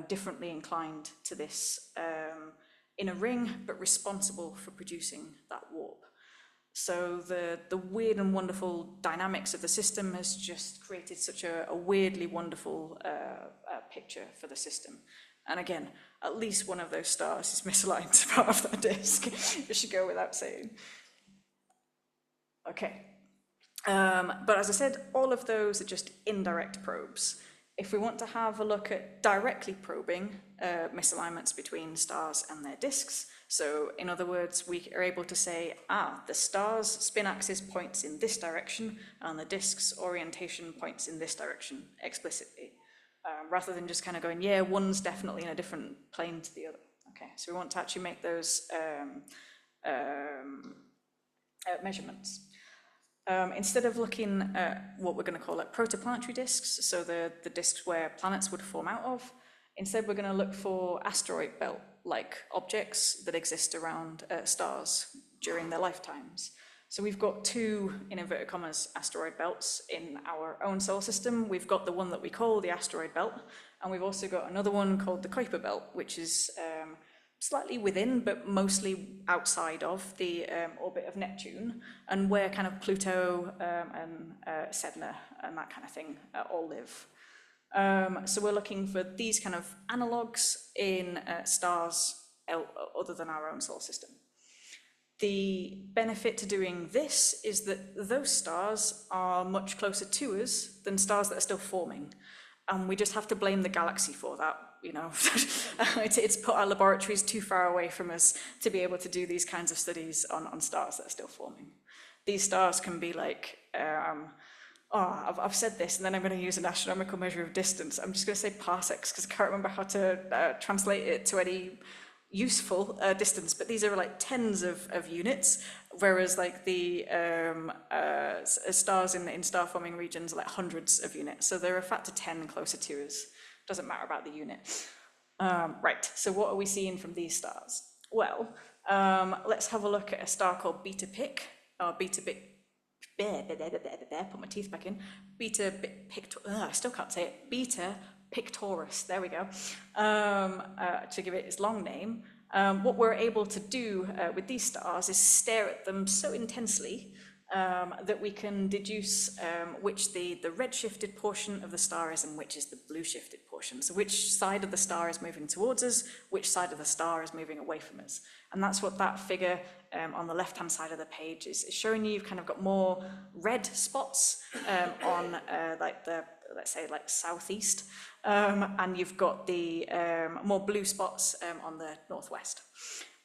differently inclined to this inner ring, but responsible for producing that warp. So the weird and wonderful dynamics of the system has just created such a weirdly wonderful picture for the system. And again, at least one of those stars is misaligned to part of that disk. It should go without saying. Okay. But as I said, all of those are just indirect probes. If we want to have a look at directly probing misalignments between stars and their disks, so in other words, we are able to say, the star's spin axis points in this direction and the disk's orientation points in this direction explicitly, rather than just kind of going, yeah, one's definitely in a different plane to the other. Okay, so we want to actually make those measurements. Instead of looking at what we're going to call like proto-planetary disks, so the disks where planets would form out of, instead we're going to look for asteroid belt-like objects that exist around stars during their lifetimes. So we've got two, in inverted commas, asteroid belts in our own solar system. We've got the one that we call the asteroid belt, and we've also got another one called the Kuiper belt, which is slightly within, but mostly outside of the orbit of Neptune, and where kind of Pluto and Sedna and that kind of thing all live. So we're looking for these kind of analogues in stars other than our own solar system. The benefit to doing this is that those stars are much closer to us than stars that are still forming. And we just have to blame the galaxy for that, you know. It's put our laboratories too far away from us to be able to do these kinds of studies on stars that are still forming. These stars can be like, I've said this, and then I'm going to use an astronomical measure of distance. I'm just going to say parsecs, because I can't remember how to translate it to any useful distance, but these are like tens of units, whereas like the stars in star forming regions are like hundreds of units, so they're a factor 10 closer to us. Doesn't matter about the unit. Right, so what are we seeing from these stars? Well, let's have a look at a star called Beta Pic, or Beta put my teeth back in, I still can't say it, Beta Pictoris, there we go, to give it its long name. What we're able to do with these stars is stare at them so intensely that we can deduce which the red-shifted portion of the star is and which is the blue-shifted portion. So which side of the star is moving towards us, which side of the star is moving away from us. And that's what that figure on the left-hand side of the page is showing you. You've kind of got more red spots on like the, let's say, like southeast, and you've got the more blue spots on the northwest.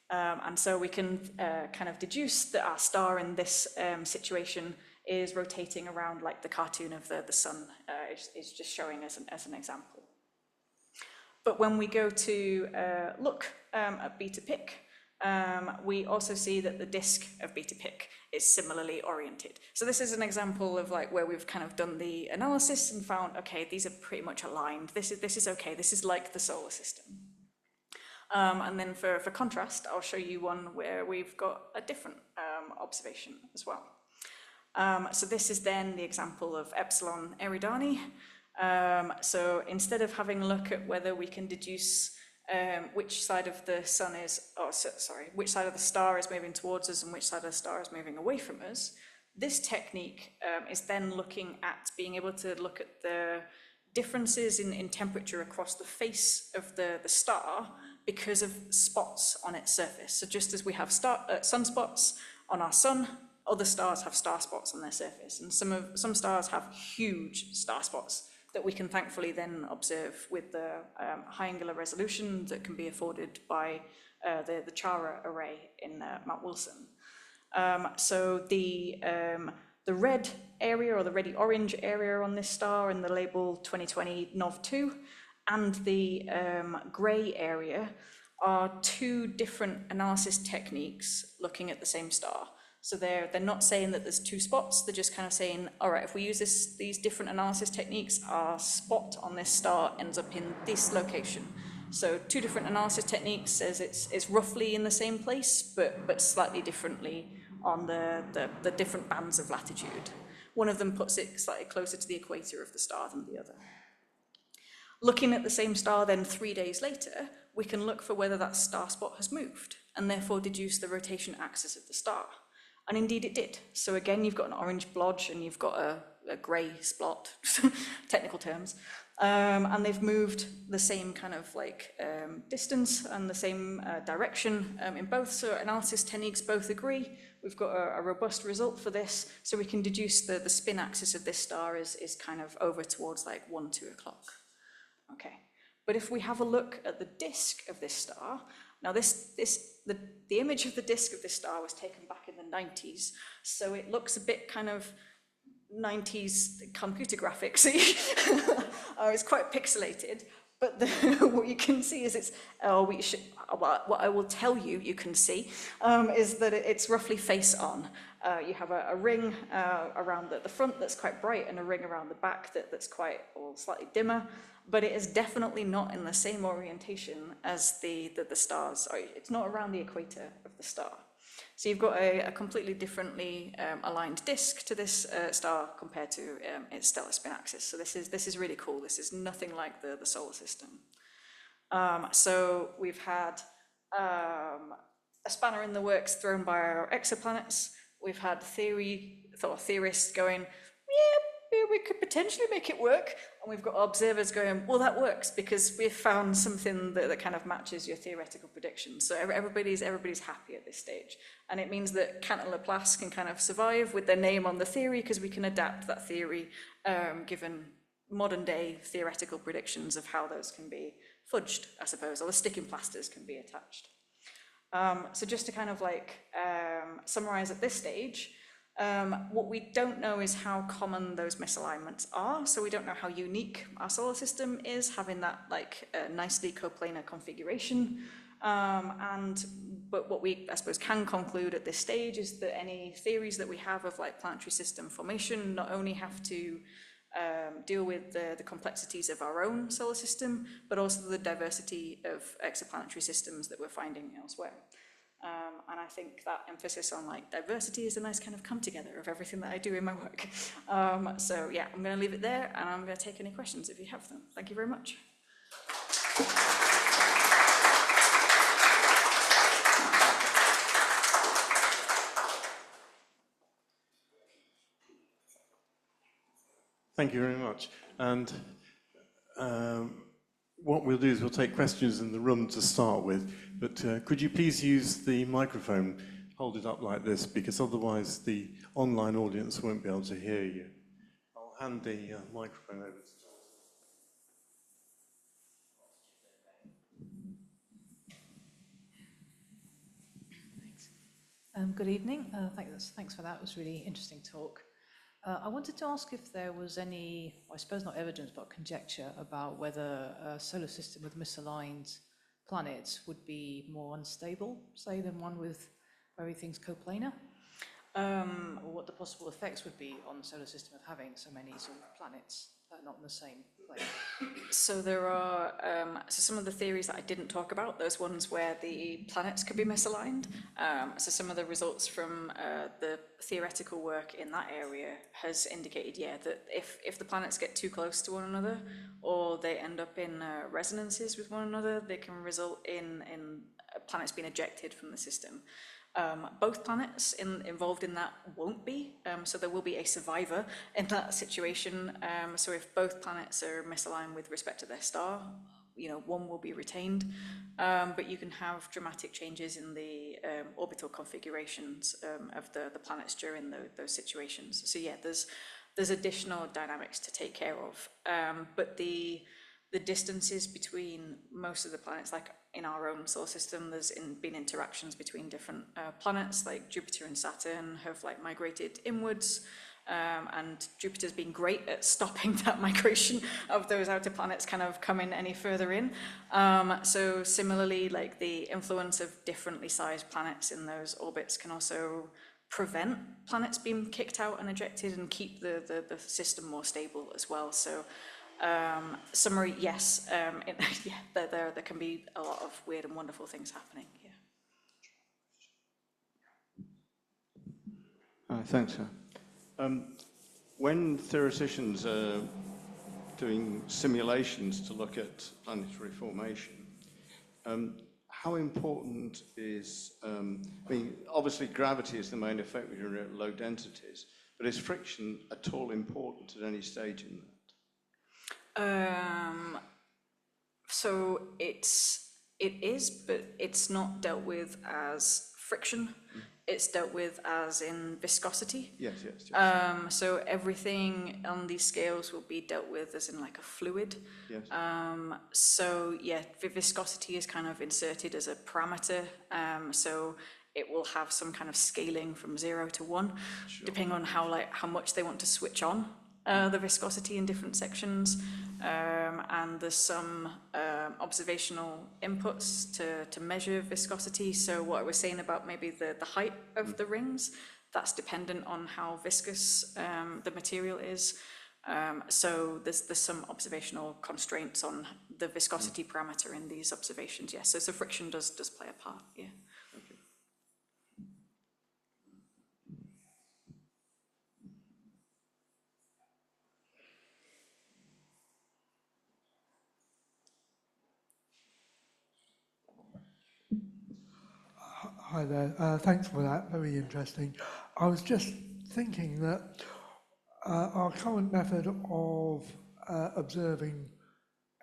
And so we can kind of deduce that our star in this situation is rotating around like the cartoon of the sun is just showing as an example. But when we go to look at Beta Pic, we also see that the disk of Beta Pic is similarly oriented. So this is an example of like where we've kind of done the analysis and found, okay, these are pretty much aligned. This is okay. This is like the solar system. And then for contrast, I'll show you one where we've got a different observation as well. So this is then the example of Epsilon Eridani. So instead of having a look at whether we can deduce which side of the sun is, which side of the star is moving towards us and which side of the star is moving away from us, this technique is then looking at being able to look at the differences in temperature across the face of the star because of spots on its surface. So just as we have sunspots on our sun, other stars have star spots on their surface, and some stars have huge star spots that we can thankfully then observe with the high angular resolution that can be afforded by the Chara array in Mount Wilson. So the red area, or the reddy orange area on this star in the label 2020 NOV2, and the grey area are two different analysis techniques looking at the same star. So they're not saying that there's two spots, they're just kind of saying, all right, if we use these different analysis techniques, our spot on this star ends up in this location. So two different analysis techniques says it's roughly in the same place, but slightly differently on the different bands of latitude. One of them puts it slightly closer to the equator of the star than the other. Looking at the same star then 3 days later, we can look for whether that star spot has moved, and therefore deduce the rotation axis of the star. And indeed it did. So again, you've got an orange blotch and you've got a grey spot, technical terms. And they've moved the same kind of like distance and the same direction in both, so analysis techniques both agree. We've got a robust result for this, so we can deduce the spin axis of this star is kind of over towards like 1, 2 o'clock. Okay, but if we have a look at the disk of this star, now the image of the disk of this star was taken back in the 90s, so it looks a bit kind of 90s computer graphics-y. It's quite pixelated, but what you can see is what I will tell you you can see is that it's roughly face on. You have a ring around the front that's quite bright and a ring around the back that's quite, or slightly dimmer, but it is definitely not in the same orientation as the stars. It's not around the equator of the star. So you've got a completely differently aligned disk to this star compared to its stellar spin axis. So this is really cool. This is nothing like the solar system. So we've had a spanner in the works thrown by our exoplanets. We've had theorists going, yeah, we could potentially make it work. And we've got observers going, well, that works because we've found something that kind of matches your theoretical predictions. So everybody's happy at this stage. And it means that Kant and Laplace can kind of survive with their name on the theory because we can adapt that theory given modern day theoretical predictions of how those can be fudged, I suppose, or the sticking plasters can be attached. So just to kind of like summarize at this stage, what we don't know is how common those misalignments are. So we don't know how unique our solar system is, having that like nicely coplanar configuration. But what we, I suppose, can conclude at this stage is that any theories that we have of like planetary system formation not only have to deal with the complexities of our own solar system, but also the diversity of exoplanetary systems that we're finding elsewhere. And I think that emphasis on like diversity is a nice kind of come together of everything that I do in my work. So yeah, I'm going to leave it there and I'm going to take any questions if you have them. Thank you very much. Thank you very much. And what we'll do is we'll take questions in the room to start with, but could you please use the microphone, hold it up like this, because otherwise the online audience won't be able to hear you. I'll hand the microphone over to Tom. Thanks. Good evening. Thanks for that. It was a really interesting talk. I wanted to ask if there was any, I suppose not evidence, but conjecture about whether a solar system with misaligned planets would be more unstable, say, than one with where everything's coplanar, or what the possible effects would be on the solar system of having so many sort of planets that are not in the same plane. So there are some of the theories that I didn't talk about, those ones where the planets could be misaligned. So some of the results from the theoretical work in that area has indicated, yeah, that if the planets get too close to one another or they end up in resonances with one another, they can result in planets being ejected from the system. Both planets involved in that won't be, so there will be a survivor in that situation. So if both planets are misaligned with respect to their star, one will be retained, but you can have dramatic changes in the orbital configurations of the planets during those situations. So yeah, there's additional dynamics to take care of, but the distances between most of the planets, like in our own solar system, there's been interactions between different planets, like Jupiter and Saturn have like migrated inwards, and Jupiter's been great at stopping that migration of those outer planets kind of coming any further in. So similarly, like the influence of differently sized planets in those orbits can also prevent planets being kicked out and ejected and keep the system more stable as well. So summary, yes, there can be a lot of weird and wonderful things happening. Yeah. Thanks, sir. When theoreticians are doing simulations to look at planetary formation, how important is, obviously gravity is the main effect when you're at low densities, But is friction at all important at any stage in that? So it is, but it's not dealt with as friction. It's dealt with as in viscosity. Yes, yes, yes. So everything on these scales will be dealt with as in like a fluid. Yes. So yeah, viscosity is kind of inserted as a parameter. So it will have some kind of scaling from 0 to 1, depending on how much they want to switch on the viscosity in different sections. And there's some observational inputs to measure viscosity. So what I was saying about maybe the height of the rings, that's dependent on how viscous the material is. So there's some observational constraints on the viscosity parameter in these observations. Yes, so friction does play a part. Yeah. Hi there, thanks for that, very interesting. I was just thinking that our current method of observing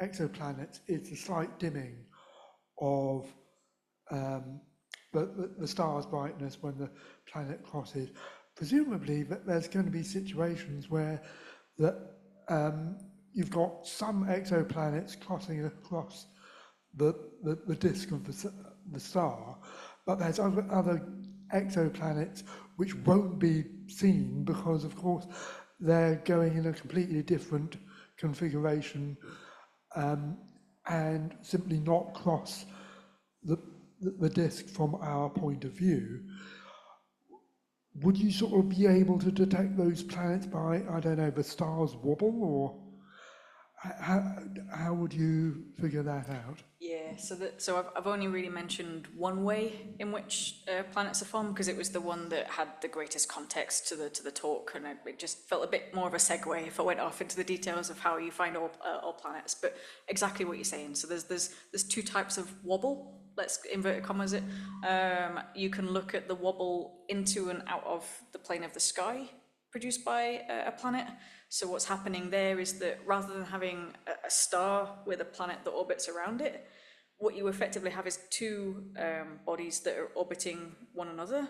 exoplanets is a slight dimming of the star's brightness when the planet crosses. Presumably there's going to be situations where you've got some exoplanets crossing across the disk of the star, but there's other exoplanets which won't be seen because, of course, they're going in a completely different configuration and simply not cross the disk from our point of view. Would you sort of be able to detect those planets by, I don't know, the star's wobble, or how would you figure that out? Yeah, so I've only really mentioned one way in which planets are formed, because it was the one that had the greatest context to the talk, and it just felt a bit more of a segue if I went off into the details of how you find all planets. But exactly what you're saying. So there's two types of wobble. Let's inverted commas it. You can look at the wobble into and out of the plane of the sky produced by a planet. So what's happening there is that rather than having a star with a planet that orbits around it, what you effectively have is two bodies that are orbiting one another,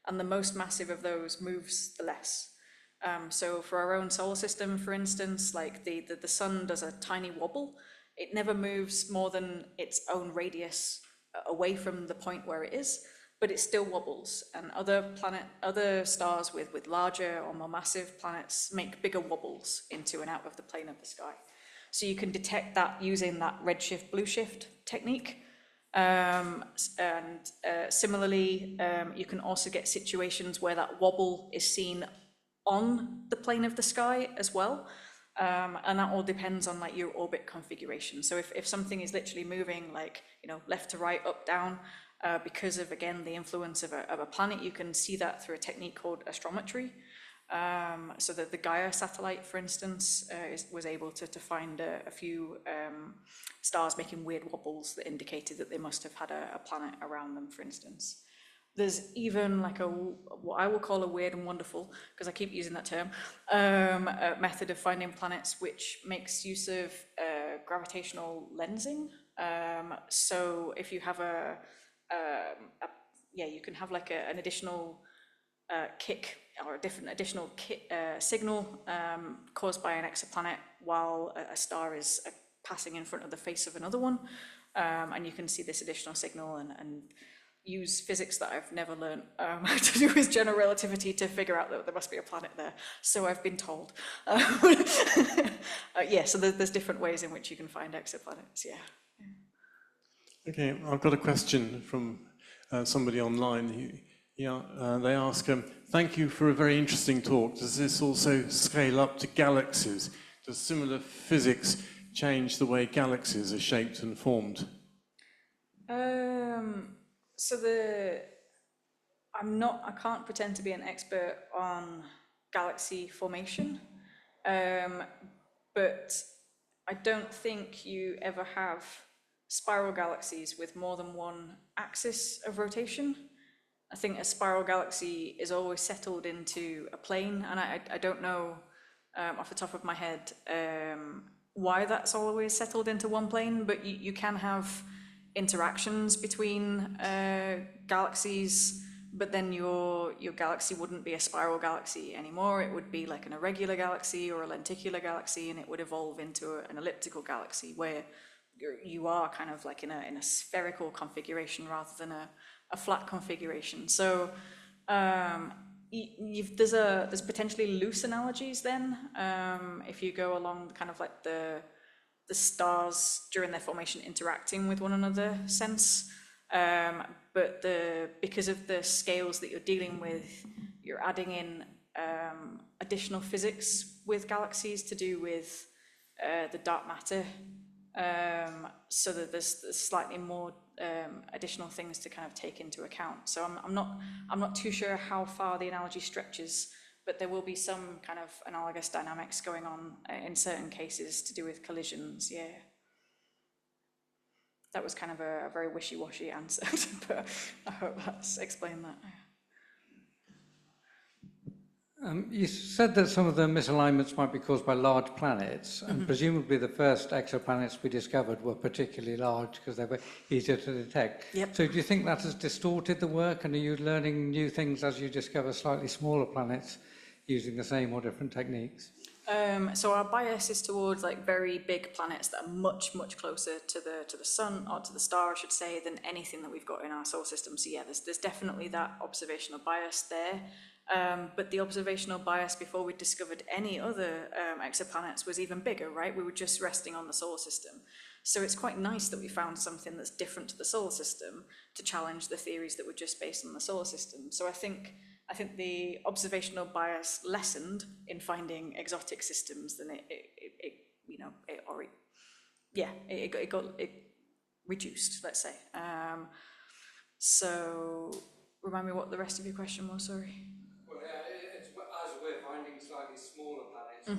and the most massive of those moves the less. So for our own solar system, for instance, like the sun does a tiny wobble. It never moves more than its own radius away from the point where it is, but it still wobbles. And other stars with larger or more massive planets make bigger wobbles into and out of the plane of the sky. So you can detect that using that redshift blue shift technique. Similarly, you can also get situations where that wobble is seen on the plane of the sky as well. And that all depends on like your orbit configuration. So if something is literally moving like, left to right, up, down, because of, again, the influence of a planet, you can see that through a technique called astrometry. So that the Gaia satellite, for instance, was able to find a few stars making weird wobbles that indicated that they must have had a planet around them, for instance. There's even like what I will call a weird and wonderful, because I keep using that term, a method of finding planets which makes use of gravitational lensing. So if you have you can have like an additional kick or additional signal caused by an exoplanet while a star is passing in front of the face of another one, and you can see this additional signal and use physics that I've never learned to do with general relativity to figure out that there must be a planet there. So I've been told. So there's different ways in which you can find exoplanets. Yeah. Okay, I've got a question from somebody online. They ask, thank you for a very interesting talk. Does this also scale up to galaxies? Does similar physics change the way galaxies are shaped and formed? I can't pretend to be an expert on galaxy formation, but I don't think you ever have spiral galaxies with more than one axis of rotation. I think a spiral galaxy is always settled into a plane, and I don't know off the top of my head why that's always settled into one plane, but you can have interactions between galaxies, but then your galaxy wouldn't be a spiral galaxy anymore. It would be like an irregular galaxy or a lenticular galaxy, and it would evolve into an elliptical galaxy where you are kind of like in a spherical configuration rather than a flat configuration. So there's potentially loose analogies then, if you go along kind of like the stars during their formation interacting with one another sense. But because of the scales that you're dealing with, you're adding in additional physics with galaxies to do with the dark matter, so that there's slightly more additional things to kind of take into account. So I'm not too sure how far the analogy stretches, but there will be some kind of analogous dynamics going on in certain cases to do with collisions. Yeah. That was kind of a very wishy-washy answer, but I hope that's explained that. You said that some of the misalignments might be caused by large planets, and presumably the first exoplanets we discovered were particularly large because they were easier to detect. Yep. So do you think that has distorted the work, and are you learning new things as you discover slightly smaller planets using the same or different techniques? So our bias is towards like very big planets that are much closer to the sun, or to the star, I should say, than anything that we've got in our solar system. So yeah, there's definitely that observational bias there. But the observational bias before we discovered any other exoplanets was even bigger, right? We were just resting on the solar system. So it's quite nice that we found something that's different to the solar system to challenge the theories that were just based on the solar system. So I think the observational bias lessened in finding exotic systems than it got reduced, let's say. So remind me what the rest of your question was, sorry. Well, it's, as we're finding slightly smaller planets, are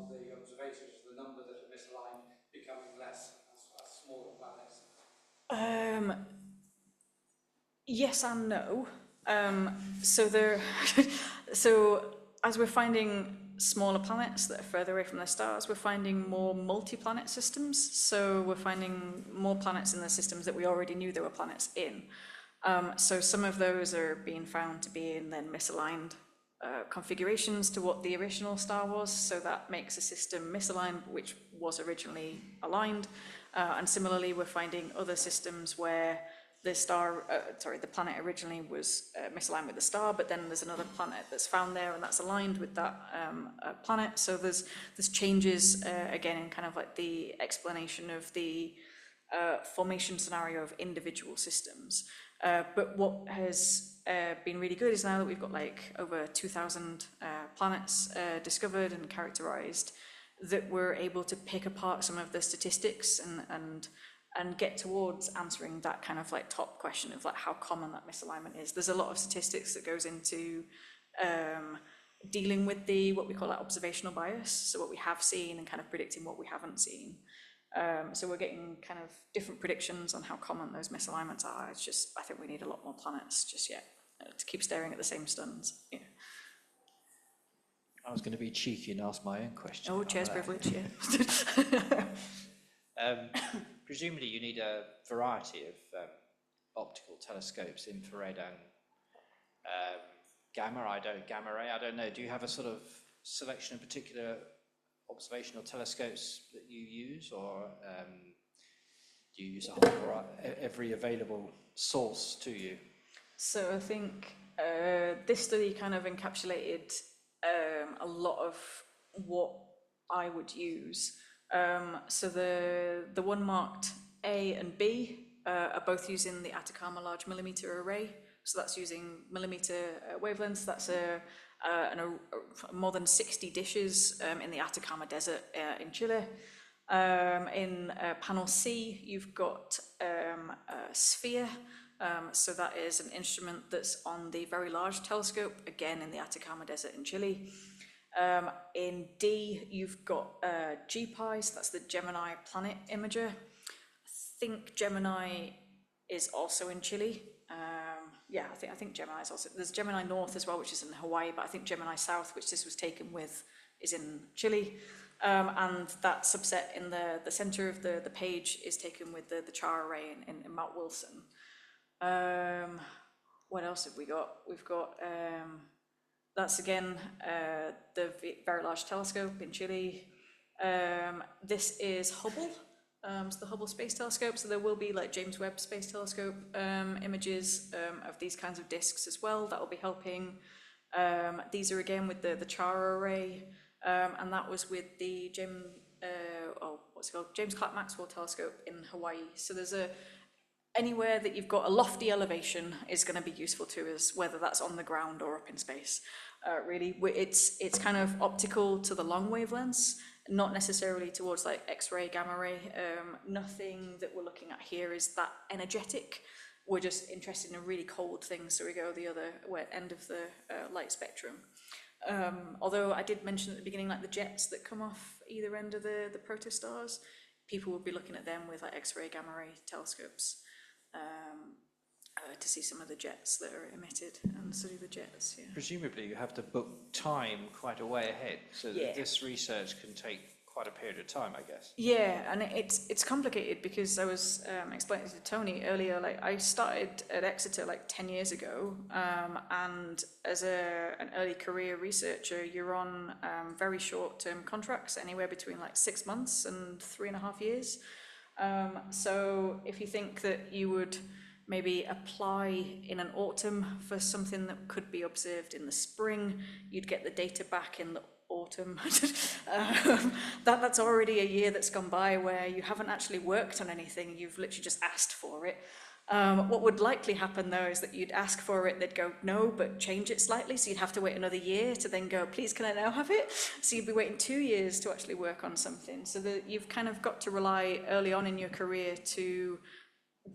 the observations of the number that are misaligned becoming less as smaller planets? Yes and no. So as we're finding smaller planets that are further away from their stars, we're finding more multi-planet systems. So we're finding more planets in the systems that we already knew there were planets in. So some of those are being found to be in then misaligned configurations to what the original star was. So that makes a system misaligned, which was originally aligned. And similarly, we're finding other systems where the planet originally was misaligned with the star, but then there's another planet that's found there and that's aligned with that planet. So there's changes again in kind of like the explanation of the formation scenario of individual systems. But what has been really good is now that we've got like over 2,000 planets discovered and characterized, that we're able to pick apart some of the statistics and get towards answering that kind of like top question of like how common that misalignment is. There's a lot of statistics that goes into dealing with what we call that observational bias, so what we have seen and kind of predicting what we haven't seen. So we're getting kind of different predictions on how common those misalignments are. It's just, I think we need a lot more planets just yet to keep staring at the same suns. Yeah. I was going to be cheeky and ask my own question. Oh, chair's privilege, yeah. Presumably you need a variety of optical telescopes, infrared and gamma ray, I don't know. Do you have a sort of selection of particular observational telescopes that you use, or do you use every available source to you? So I think this study kind of encapsulated a lot of what I would use. So the one marked A and B are both using the Atacama Large Millimeter Array. So that's using millimeter wavelengths. That's more than 60 dishes in the Atacama Desert in Chile. In panel C, you've got a sphere. So that is an instrument that's on the Very Large Telescope, again in the Atacama Desert in Chile. In D, you've got GPIs, that's the Gemini Planet Imager. I think Gemini is also in Chile. yeah, I think Gemini's also, there's Gemini North as well, which is in Hawaii, but I think Gemini South, which this was taken with, is in Chile. And that subset in the center of the page is taken with the char array in Mount Wilson. What else have we got? We've got, that's again, the Very Large Telescope in Chile. This is Hubble, so the Hubble Space Telescope, so there will be like James Webb Space Telescope images of these kinds of disks as well. That will be helping. These are again with the char array, and that was with the James Clerk Maxwell Telescope in Hawaii. So there's anywhere that you've got a lofty elevation is going to be useful to us, whether that's on the ground or up in space. Really, it's kind of optical to the long wavelengths, not necessarily towards like X-ray, gamma ray. Nothing that we're looking at here is that energetic. We're just interested in really cold things, so we go the other end of the light spectrum. Although I did mention at the beginning, like the jets that come off either end of the protostars, people would be looking at them with like X-ray, gamma ray telescopes. To see some of the jets that are emitted and study the jets. Yeah. Presumably you have to book time quite a way ahead, so that this research can take quite a period of time, I guess. Yeah, and it's complicated because I was explaining to Tony earlier, like I started at Exeter like 10 years ago, and as an early career researcher, you're on very short-term contracts, anywhere between like 6 months and 3.5 years. So if you think that you would maybe apply in an autumn for something that could be observed in the spring, you'd get the data back in the autumn. That's already a year that's gone by where you haven't actually worked on anything, you've literally just asked for it. What would likely happen though is that you'd ask for it, they'd go no, but change it slightly, so you'd have to wait another year to then go, please can I now have it? So you'd be waiting 2 years to actually work on something. So that you've kind of got to rely early on in your career to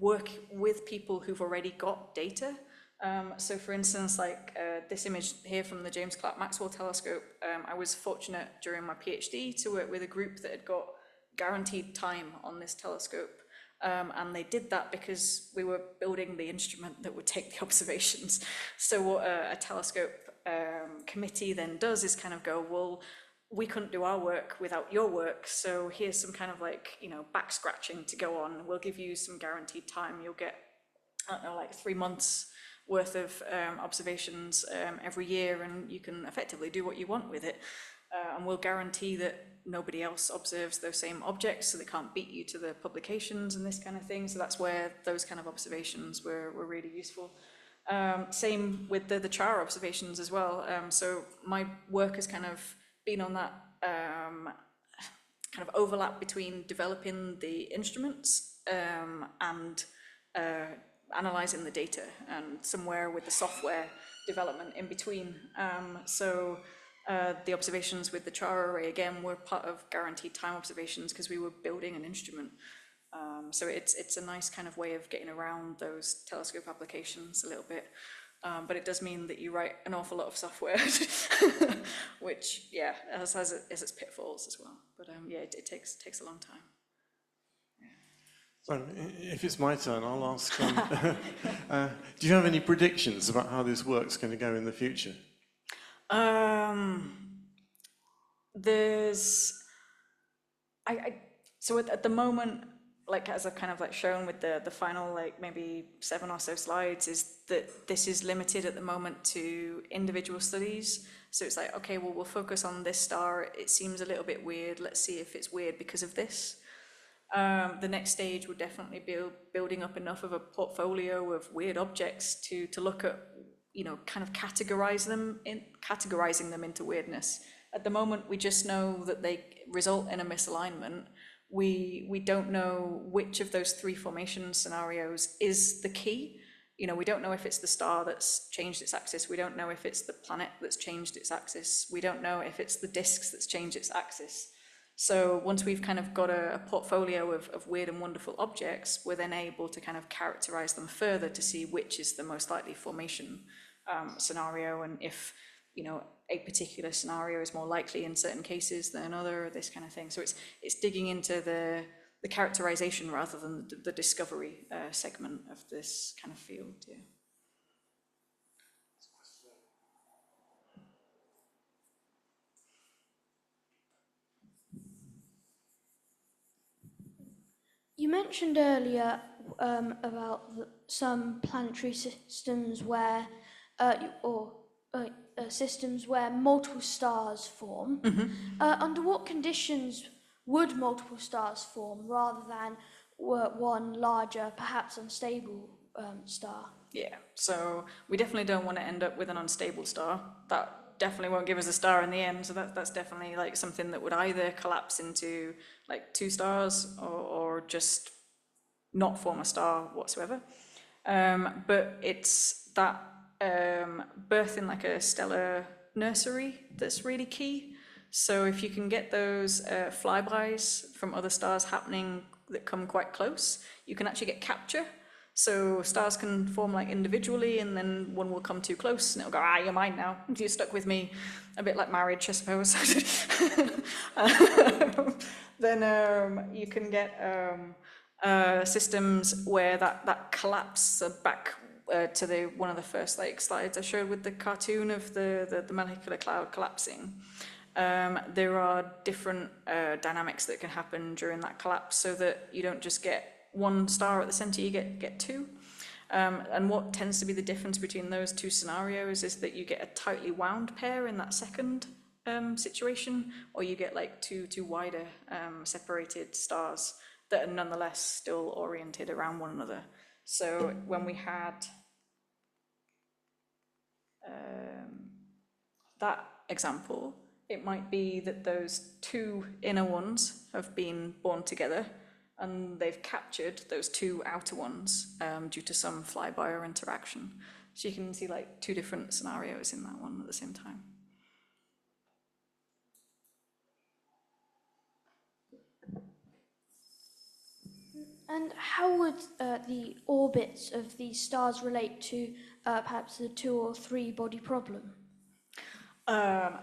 work with people who've already got data. So for instance, like this image here from the James Clerk Maxwell Telescope, I was fortunate during my PhD to work with a group that had got guaranteed time on this telescope. And they did that because we were building the instrument that would take the observations. So what a telescope committee then does is kind of go, well, we couldn't do our work without your work, so here's some kind of like, you know, back scratching to go on. We'll give you some guaranteed time. You'll get, I don't know, like 3 months worth of observations every year, and you can effectively do what you want with it. And we'll guarantee that nobody else observes those same objects, so they can't beat you to the publications and this kind of thing. So that's where those kind of observations were really useful. Same with the char observations as well. So my work has kind of been on that kind of overlap between developing the instruments and analyzing the data, and somewhere with the software development in between. So the observations with the char array again were part of guaranteed time observations because we were building an instrument. So it's a nice kind of way of getting around those telescope applications a little bit. But it does mean that you write an awful lot of software, which, yeah, has its pitfalls as well. But yeah, it takes a long time. So if it's my turn, I'll ask, do you have any predictions about how this work's going to go in the future? So at the moment, like as I've kind of like shown with the final like maybe 7 or so slides, is that this is limited at the moment to individual studies. So it's like, okay, well, we'll focus on this star. It seems a little bit weird. Let's see if it's weird because of this. The next stage would definitely be building up enough of a portfolio of weird objects to look at, you know, kind of categorizing them into weirdness. At the moment, we just know that they result in a misalignment. We don't know which of those 3 formation scenarios is the key. You know, we don't know if it's the star that's changed its axis. We don't know if it's the planet that's changed its axis. We don't know if it's the disks that's changed its axis. So once we've kind of got a portfolio of weird and wonderful objects, we're then able to kind of characterize them further to see which is the most likely formation scenario, and if, you know, a particular scenario is more likely in certain cases than another, this kind of thing. So it's digging into the characterization rather than the discovery segment of this kind of field. Yeah. You mentioned earlier about some planetary systems where, systems where multiple stars form. Under what conditions would multiple stars form rather than one larger, perhaps unstable star? Yeah, so we definitely don't want to end up with an unstable star. That definitely won't give us a star in the end. So that's definitely like something that would either collapse into like two stars or just not form a star whatsoever. But it's that birth in like a stellar nursery that's really key. So if you can get those flybys from other stars happening that come quite close, you can actually get capture. So stars can form like individually, and then one will come too close and it'll go, you're mine now, you're stuck with me. A bit like marriage, I suppose. Then you can get systems where that collapse back to one of the first like slides I showed with the cartoon of the molecular cloud collapsing. There are different dynamics that can happen during that collapse, so that you don't just get one star at the center, you get two. And what tends to be the difference between those two scenarios is that you get a tightly wound pair in that second situation, or you get like two wider separated stars that are nonetheless still oriented around one another. So when we had that example, it might be that those two inner ones have been born together and they've captured those two outer ones due to some flyby or interaction. So you can see like two different scenarios in that one at the same time. And how would the orbits of these stars relate to perhaps the 2 or 3 body problem?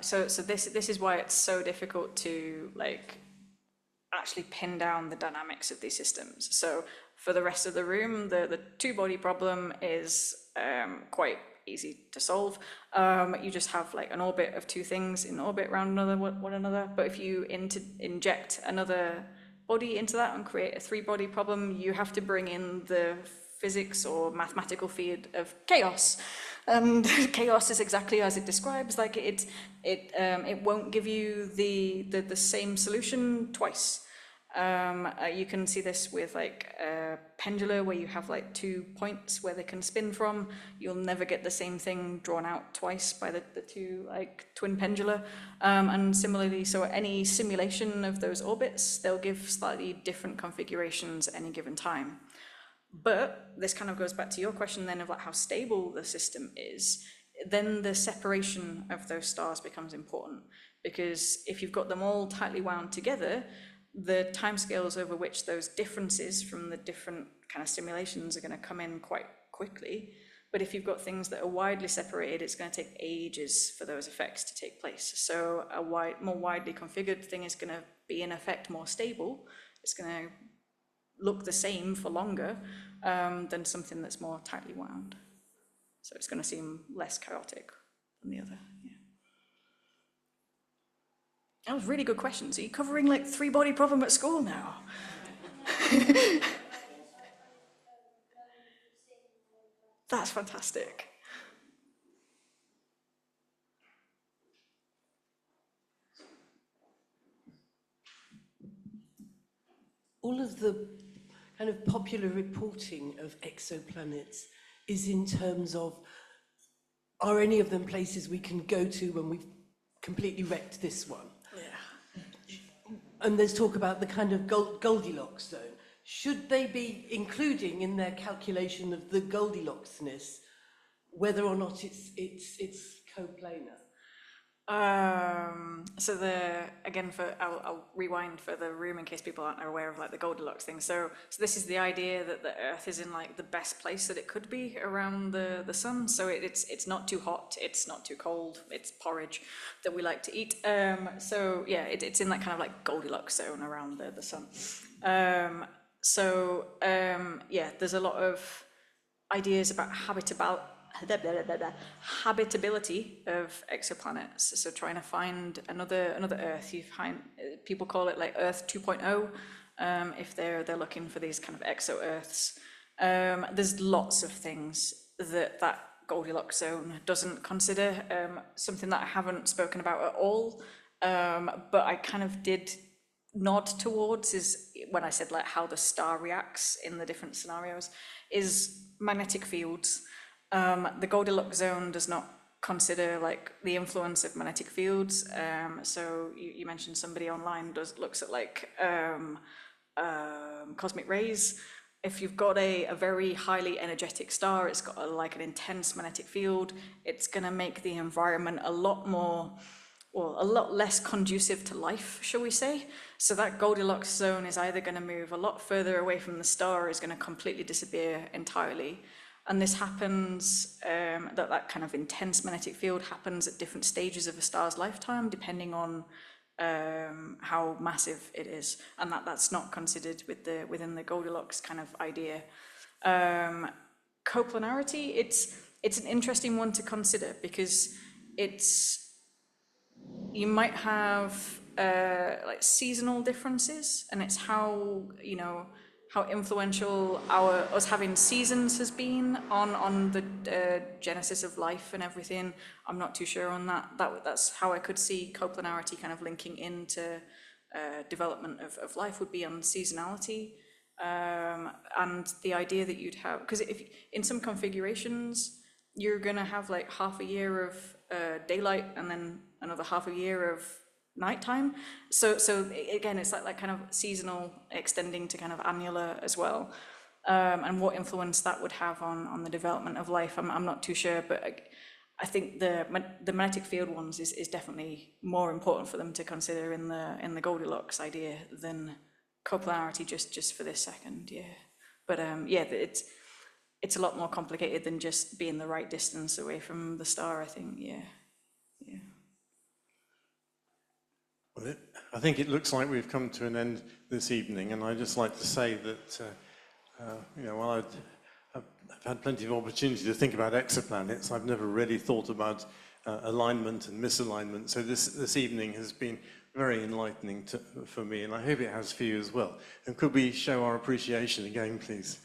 So this is why it's so difficult to like actually pin down the dynamics of these systems. So for the rest of the room, the two body problem is quite easy to solve. You just have like an orbit of two things in orbit around one another. But if you inject another body into that and create a 3-body problem, you have to bring in the physics or mathematical field of chaos. And chaos is exactly as it describes. Like it won't give you the same solution twice. You can see this with like a pendula where you have like 2 points where they can spin from. You'll never get the same thing drawn out twice by the two like twin pendula. And similarly, so any simulation of those orbits, they'll give slightly different configurations at any given time. But this kind of goes back to your question then of like how stable the system is. Then the separation of those stars becomes important, because if you've got them all tightly wound together, the timescales over which those differences from the different kind of simulations are going to come in quite quickly. But if you've got things that are widely separated, it's going to take ages for those effects to take place. So a more widely configured thing is going to be in effect more stable. It's going to look the same for longer than something that's more tightly wound. So it's going to seem less chaotic than the other. Yeah. That was really good questions. Are you covering like 3-body problem at school now? That's fantastic. All of the kind of popular reporting of exoplanets is in terms of, are any of them places we can go to when we've completely wrecked this one? Yeah. And there's talk about the kind of Goldilocks zone. Should they be including in their calculation of the Goldilocksness whether or not it's coplanar? So I'll rewind for the room in case people aren't aware of like the Goldilocks thing. So this is the idea that the Earth is in like the best place that it could be around the sun. So it's not too hot, it's not too cold, it's porridge that we like to eat. So yeah, it's in that kind of like Goldilocks zone around the sun. Yeah, there's a lot of ideas about habitability of exoplanets. So trying to find another Earth. People call it like Earth 2.0. if they're looking for these kind of exo-Earths. There's lots of things that Goldilocks zone doesn't consider. Something that I haven't spoken about at all, but I kind of did nod towards is when I said like how the star reacts in the different scenarios, is magnetic fields. The Goldilocks zone does not consider like the influence of magnetic fields. So you mentioned somebody online looks at like cosmic rays. If you've got a very highly energetic star, it's got like an intense magnetic field, it's going to make the environment a lot less conducive to life, shall we say. So that Goldilocks zone is either going to move a lot further away from the star, or is going to completely disappear entirely. And this happens, that kind of intense magnetic field happens at different stages of a star's lifetime, depending on how massive it is, and that's not considered within the Goldilocks kind of idea. Coplanarity, it's an interesting one to consider, because you might have like seasonal differences, and it's how influential us having seasons has been on the genesis of life and everything. I'm not too sure on that. That's how I could see coplanarity kind of linking into development of life, would be on seasonality. And the idea that you'd have, because if in some configurations, you're gonna have like half a year of daylight and then another half a year of nighttime. So again, it's like kind of seasonal extending to kind of annular as well. And what influence that would have on the development of life, I'm not too sure, but I think the magnetic field ones is definitely more important for them to consider in the Goldilocks idea than coplanarity just for this second, yeah. But yeah, it's a lot more complicated than just being the right distance away from the star, I think, yeah. Well, I think it looks like we've come to an end this evening, and I'd just like to say that, while I've had plenty of opportunity to think about exoplanets, I've never really thought about alignment and misalignment. So this evening has been very enlightening for me, and I hope it has for you as well. And could we show our appreciation again, please?